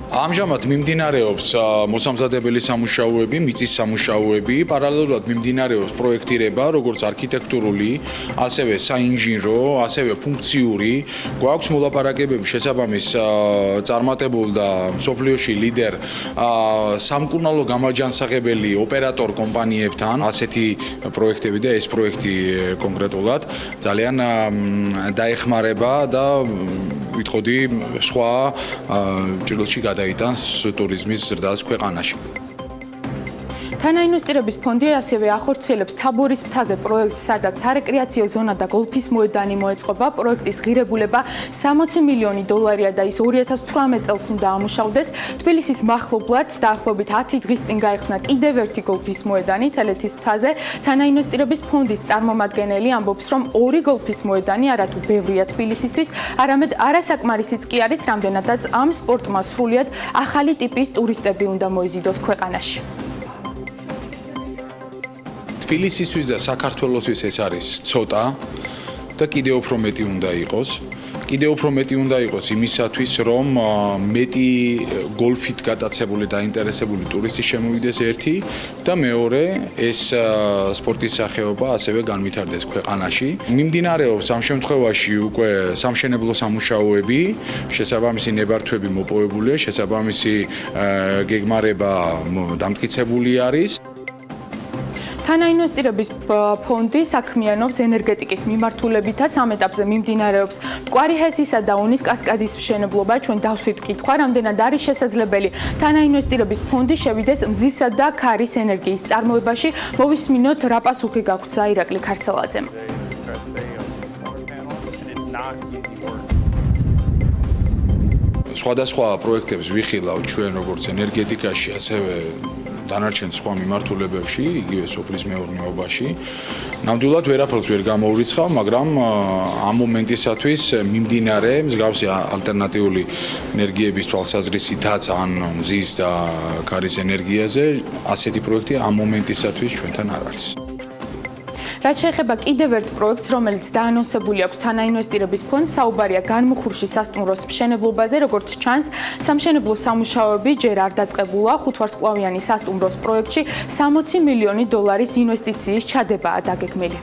ამჟამად მიმდინარეობს მოსამზადებელი სამუშაოები, მიწის სამუშაოები, პარალელურად მიმდინარეობს პროექტირება, როგორც არქიტექტურული, ასევე საინჟინრო, ასევე ფუნქციური. გვაქვს მოლაპარაკებები შესაბამის წარმატებულ და მსოფლიოში ლიდერ სამკურნალო გამოჯანსაღებელი ოპერატორ კომპანიებთან. ასეთი პროექტები და ეს პროექტი კონკრეტულად ძალიან დაეხმარება და ვითხოვდი სხვა ჭრილში გადაიტანს ტურიზმის ზრდას ქვეყანაში. თანაინვესტირების ფონდი ასევე ახორციელებს თაბორის მთაზე პროექტს, სადაც სარეკრეაციო ზონა და გოლფის მოედანი მოეწყობა. პროექტის ღირებულება 60 მილიონი დოლარია და ის 2018 წელს უნდა ამუშავდეს. თბილისის მახლობლად დაახლოებით 10 დღის წინ გაიხსნა კიდევ ერთი გოლფის მოედანი თელეთის მთაზე. თანაინვესტირების ფონდის წარმომადგენელი ამბობს, რომ 2 გოლფის მოედანი არათუ ბევრია თბილისისთვის, არამედ არასაკმარისიც კი არის, რამდენადაც ამ სპორტმა სრულად ახალი ტიპის ტურისტები უნდა მოიზიდოს ქვეყანაში. თბილისისთვის და საქართველოსთვის ეს არის ცოტა და კიდევ უფრო მეტი უნდა იყოს. კიდევ უფრო მეტი უნდა იყოს იმისათვის, რომ მეტი გოლფით გატაცებული და დაინტერესებული ტურისტი შემოვიდეს ერთი და მეორე ეს სპორტის სახეობა ასევე განვითარდეს ქვეყანაში. მიმდინარეობს ამ შემთხვევაში უკვე სამშენებლო სამუშაოები, შესაბამისი ნებართვები მოპოვებულია, შესაბამისი გეგმარება დამტკიცებული არის. თანაინვესტირების ფონდი საქმიანობს ენერგეტიკის მიმართულებითაც. ამ ეტაპზე მიმდინარეობს მტკვარი ჰესისა და ონის კასკადის მშენებლობა. ჩვენ დავსვით კითხვა, რამდენად არის შესაძლებელი თანაინვესტირების ფონდი შევიდეს მზისა და ქარის ენერგიის წარმოებაში. მოვისმინოთ რა პასუხი გაგვცა ირაკლი ქარცელაძემ. სხვადასხვა პროექტებს ვიხილავ ჩვენ როგორც ენერგეტიკაში, ასევე დანარჩენ სხვა მიმართულებებში, იგივე სოფლის მეურნეობაში. ნამდვილად ვერაფერს ვერ გამოვრიცხავ, მაგრამ ამ მომენტისათვის მიმდინარე მსგავსი ალტერნატიული ენერგიების თვალსაზრისითაც ან მზის და ქარის ენერგიაზე ასეთი პროექტი ამ მომენტისათვის ჩვენთან არ არის. რაც შეეხება კიდევ ერთ პროექტს, რომელიც დაანონსებული აქვს თანაინვესტირების ფონდს, საუბარია განმუხურში სასტუმროს მშენებლობაზე. როგორც ჩანს, სამშენებლო სამუშაოები ჯერ არ დაწყებულა. 5 ვარსკვლავიანი სასტუმროს პროექტში 60 მილიონი დოლარის ინვესტიციის ჩადებაა დაგეგმილი.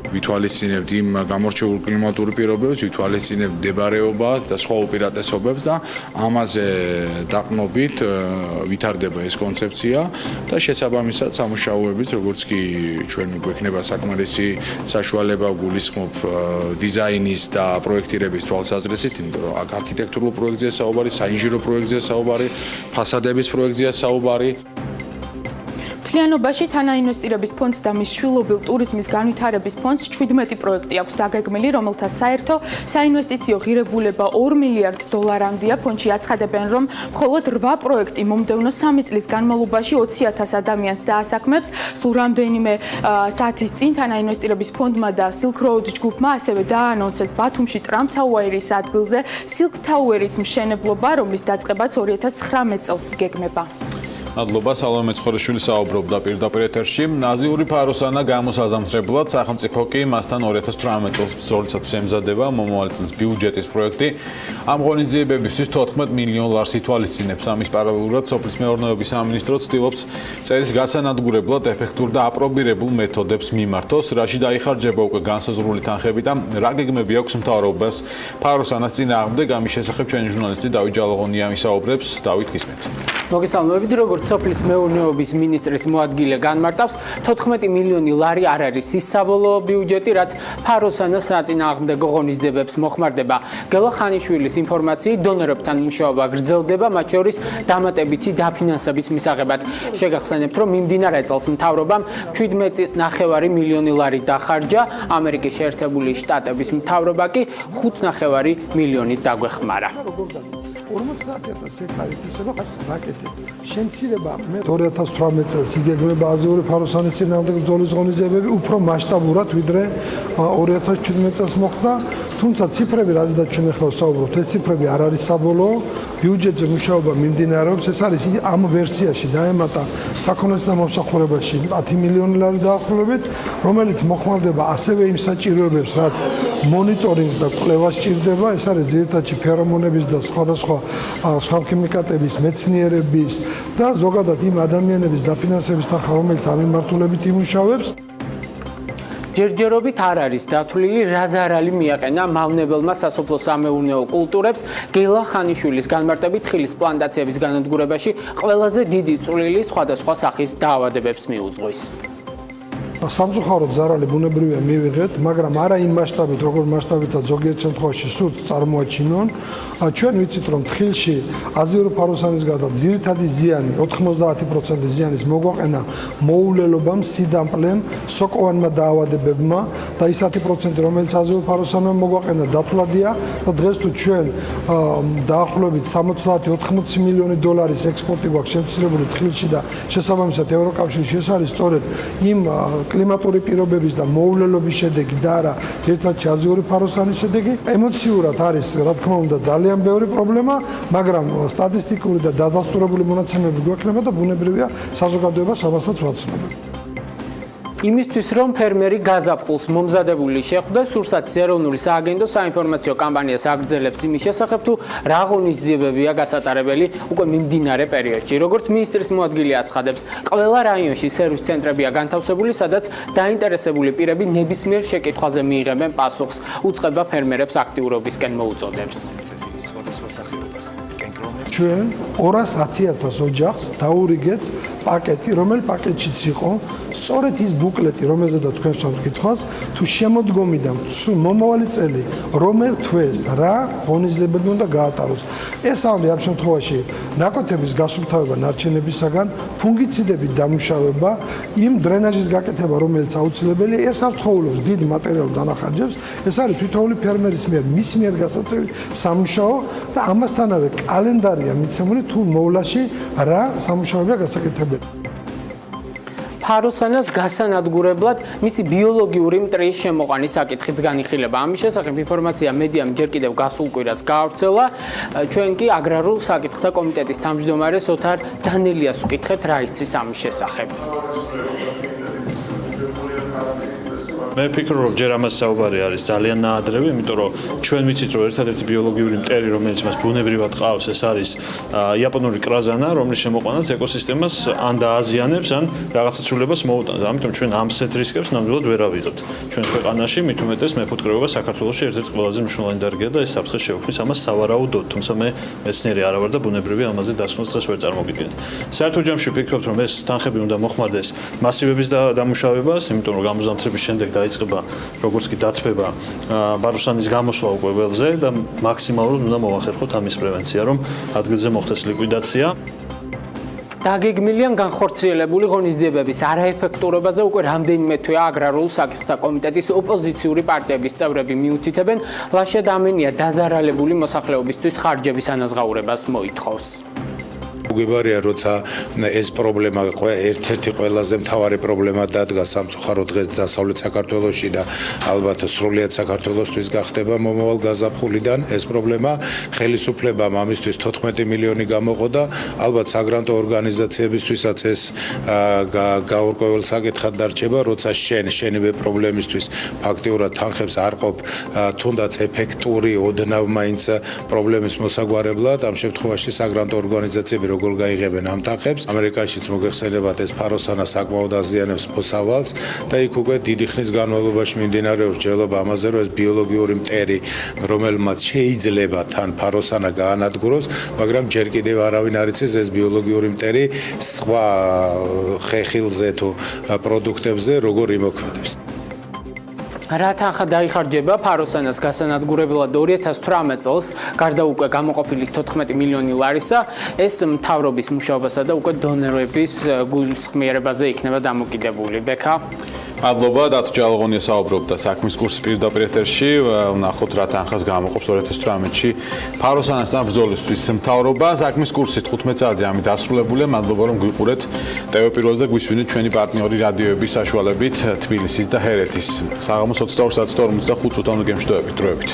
ვითვალისწინებთ იმ გამორჩეულ კლიმატურ პირობებს, ვითვალისწინებთ მდებარეობას და სხვა უპირატესობებს და ამაზე დაყნობით ვითარდება ეს კონცეფცია და შესაბამისად სამუშაოების, როგორც კი ჩვენ გვექნება საკმარისი საშუალება გულისხმობ დიზაინის და პროექტირების თვალსაზრისით, იმიტომ რომ აქ არქიტექტურულ პროექტზეა საუბარი, საინჟინრო პროექტზეა საუბარი, ფასადების პროექტზეა საუბარი. მთლიანობაში თანაინვესტირების ფონდს და მის შვილობილ ტურიზმის განვითარების ფონდს 17 პროექტი აქვს დაგეგმილი, რომელთა საერთო საინვესტიციო ღირებულება 2 მილიარდ დოლარამდეა. ფონდში აცხადებენ, რომ მხოლოდ 8 პროექტი მომდევნო 3 წლის განმავლობაში 20,000 ადამიანს დაასაქმებს. სულ რამდენიმე საათის წინ თანაინვესტირების ფონდმა და Silk Road ჯგუფმა ასევე დააანონსეს ბათუმში Trump Tower-ის ადგილზე Silk Tower-ის მშენებლობა, რომლის დაწყებაც 2019 წელს იგეგმება. მადლობა, სალომე მეცხოველიშვილი საუბრობდა პირდაპირ ეთერში. აზიური ფაროსანა გამოსაზამთრებლად სახელმწიფო კი მასთან 2018 წელს ბრძოლისათვის ემზადება მომავალი წლის ბიუჯეტის პროექტი. ამ ღონისძიებებისთვის 14 მილიონ ლარს ითვალისწინებს. ამის პარალელურად სოფლის მეურნეობის სამინისტრო ცდილობს წერის გასანადგურებლად ეფექტურ და აპრობირებულ მეთოდებს მიმართოს, რაში დაიხარჯება უკვე განსაზღვრული თანხები და რა გეგმები აქვს მთავრობას ფაროსანას წინააღმდეგ. ამის შესახებ ჩვენი ჟურნალისტი დავით ჯალაღონია მისაუბრებს. დავით, გისმენთ. მოგესალმებით, როგორც სოფლის მეურნეობის მინისტრის მოადგილე განმარტავს, 14 მილიონი ლარი არ არის ის საბოლოო ბიუჯეტი, რაც ფაროსანას საწინააღმდეგო ღონისძიებებს მოხმარდება. გელა ხანიშვილის ინფორმაციით, დონორებთან მუშაობა გრძელდება, მათ შორის დამატებითი დაფინანსების მისაღებად. შეგახსენებთ, რომ მიმდინარე წელს მთავრობამ 17,5 მილიონი ლარი დახარჯა, ამერიკის შეერთებული შტატების მთავრობა კი 5,5 მილიონით დაგვეხმარა. 50,000 ჰექტარით ისება პაკეტი. შემცირება 2018 წელს იგეგმება აზიური ფაროსანის წინააღმდეგ ბრძოლის ღონისძიებები უფრო მასშტაბურად ვიდრე 2017 წელს მოხდა, თუმცა ციფრები, რაზეც ჩვენ ახლა ვსაუბრობთ, ეს ციფრები არ არის საბოლოო. ბიუჯეტზე მუშაობა მიმდინარეობს, ეს არის ამ ვერსიაში დაემატა საქონლის და მომსახურებაში 10 მილიონი ლარი დაახლოებით, რომელიც მოხმარდება ასევე იმ საჭიროებებს, რაც მონიტორინგს და კვლევას სჭირდება, ეს არის ძირითადად ფერომონების და სხვადასხვა ხალხიმიკატების, მეცნიერების და ზოგადად იმ ადამიანების დაფინანსების თანხა, რომელიც ამ მიმართულებით იმუშავებს. ჯერჯერობით არ არის დათვლილი, რა ზარალი მიაყენა მავნებელმა სასოფლო-სამეურნეო კულტურებს. გელა ხანიშვილის განმარტებით, ხილის პლანტაციების განადგურებაში ყველაზე დიდი წვლილი სხვადასხვა სახის დაავადებებს მიუძღვის. სამწუხაროდ ზარალი ბუნებრივია მივიღეთ, მაგრამ არა იმ მასშტაბით, როგორ მასშტაბითაც ზოგიერთ შემთხვევაში სურთ წარმოაჩინონ. ჩვენ ვიცით, რომ თხილში აზიური ფაროსანის გარდა ძირითადი ზიანი, 90% ზიანის მოგვაყენა მოულელობამ, სიდამპლემ, სოკოვანმა დაავადებებმა და ის 10%, რომელიც აზიური ფაროსანმა მოგვაყენა დათვლადია და დღეს თუ ჩვენ დაახლოებით 70-80 მილიონი დოლარის ექსპორტი გვაქვს შემცირებული თხილში და შესაბამისად ევროკავშირში ეს არის სწორედ იმ კლიმატური პირობების და მოულელობის შედეგი და არა ერთად აზიური ფაროსანის შედეგი. ემოციურად არის, რა თქმა უნდა, ძალიან ბევრი პრობლემა, მაგრამ სტატისტიკური და დადასტურებული მონაცემები გვექნება და ბუნებრივია საზოგადოებას ამასაც ვაცნობთ. იმისთვის, რომ ფერმერი გაზაფხულს მომზადებული შეხვდეს, სურსათის ეროვნული სააგენტო საინფორმაციო კამპანიას აგრძელებს იმის შესახებ, თუ რა ღონისძიებებია გასატარებელი უკვე მიმდინარე პერიოდში. როგორც მინისტრის მოადგილე აცხადებს, ყველა რაიონში სერვის ცენტრებია განთავსებული, სადაც დაინტერესებული პირები ნებისმიერ შეკითხვაზე მიიღებენ პასუხს, უწყება ფერმერებს აქტიურობისკენ მოუწოდებს. ჩვენ 210,000 ოჯახს დაურიგეთ პაკეტი, რომელი პაკეტშიც იყო სწორედ ის ბუკლეტი, რომელზედაც თქვენ სამკითხავს, თუ შემოდგომიდან მომავალი წელი, რომელ თვეს რა ღონისძიებები უნდა გაატაროს. ეს ამბი ამ შემთხვევაში ნაკვეთების გასუფთავება ნარჩენებისაგან, ფუნგიციდების დამუშავება, იმ დრენაჟის გაკეთება, რომელიც აუცილებელია, ეს ართხოვულობს დიდ მატერიალურ დანახარჯებს, ეს არის თითოეული ფერმერის მიერ მის მიერ გასაწევი სამუშაო და ამასთანავე კალენდარია მიცემული თუ მოვლაში რა სამუშაოებია გასაკეთებელი. ფაროსანას გასანადგურებლად მისი ბიოლოგიური მტრის შემოყვანის საკითხიც განიხილება. ამის შესახებ ინფორმაცია მედიამ ჯერ კიდევ გასულ კვირას გაავრცელა. ჩვენ კი აგრარულ საკითხთა კომიტეტის თავმჯდომარეს ოთარ დანელიას ვკითხეთ, რა იცის ამის შესახებ. მე ვფიქრობ, რომ ჯერ ამას საუბარი არის ძალიან ნაადრევი, იმიტომ რომ ჩვენ ვიცით, რომ ერთადერთი ბიოლოგიური მტერი, რომელიც მას ბუნებრივად ყავს, ეს არის იაპონური კრაზანა, რომლის შემოყვანაც ეკოსისტემას ან დააზიანებს, ან რაღაცა ცვლილებას მოუტანს. ამიტომ ჩვენ ამ სეთ რისკებს ნამდვილად ვერ ავიღებთ. ჩვენს ქვეყანაში მით უმეტეს მეფუტკრეობა საქართველოში ერთ-ერთი ყველაზე მნიშვნელოვანი დარგია და ეს საფრთხე შეუქმნის ამას სავარაუდოდ, თუმცა მე მეცნიერი არა ვარ და ბუნებრივი ამაზე დასკვნას დღეს ვერ წარმოგიდგენთ. საერთო ჯამში ვფიქრობ, რომ ეს თანხები უნდა მოხმარდეს მასივების დამუშავებას, იმიტომ რომ გამოზამთრების შემდეგ იწყება როგორც კი დათბება ფაროსანის გამოსვლა უკვე ველზე და მაქსიმალურად უნდა მოვახერხოთ ამის პრევენცია, რომ ადგილზე მოხდეს ლიკვიდაცია. დაგეგმილია განხორციელებული ღონისძიებების არაეფექტურობაზე უკვე რამდენიმე თვეა აგრარულ საკითხთა კომიტეტის ოპოზიციური პარტიების წევრები მიუთითებენ, ლაშა დამენია დაზარალებული მოსახლეობისთვის ხარჯების ანაზღაურებას მოითხოვს. მეგობარია, როცა ეს პრობლემა ერთ-ერთი ყველაზე მთავარი პრობლემა დადგა სამწუხაროდ დღეს დასავლეთ საქართველოში და ალბათ სრულად საქართველოსთვის გახდება მომავალ გაზაფხულიდან ეს პრობლემა. ხელისუფლებამ ამისთვის 14 მილიონი გამოყო და ალბათ საგრანტო ორგანიზაციებისთვისაც ეს გაურკვეველ საკითხად დარჩება, როცა შენივე პრობლემისთვის ფაქტიურად თანხებს არ ყოფ თუნდაც ეფექტური ოდნავ მაინც პრობლემის მოსაგვარებლად, ამ შემთხვევაში საგრანტო ორგანიზაციები როგორ გაიღებენ ამ თანხებს. ამერიკაშიც მოგეხსენებათ ეს ფაროსანა საკმაოდ აზიანებს მოსავალს და იქ უკვე დიდი ხნის განმავლობაში მიმდინარეობს ჯელობა ამაზე, რომ ეს ბიოლოგიური მტერი, რომელმაც შეიძლება თან ფაროსანა გაანადგუროს, მაგრამ ჯერ კიდევ არავინ არ იცის ეს ბიოლოგიური მტერი სხვა ხეხილზე თუ პროდუქტებზე როგორ იმოქმედებს. რა თანხა დაიხარჯება ფაროსანას გასანადგურებლად 2018 წელს, გარდა უკვე გამოყოფილი 14 მილიონი ლარისა, ეს მთავრობის მუშაობასა და უკვე დონორების გულისხმიერებაზე იქნება დამოკიდებული. ბექა მადლობა, დათო ჯალაღონია საუბრობდა საქმის კურსის პირდაპირ ეთერში. ვნახოთ რა თანხას გამოყოფს 2018-ში ფაროსანასთან ბრძოლისთვის მთავრობა. საქმის კურსი 15 წელზე ამით დასრულებულია. მადლობა რომ გვიყურეთ. TV პირველზე გვისვინეთ ჩვენი პარტნიორი რადიოების საშუალებით თბილისის და ჰერეთის. საღამოს 22:45 წუთამდე გემშვიდობებით.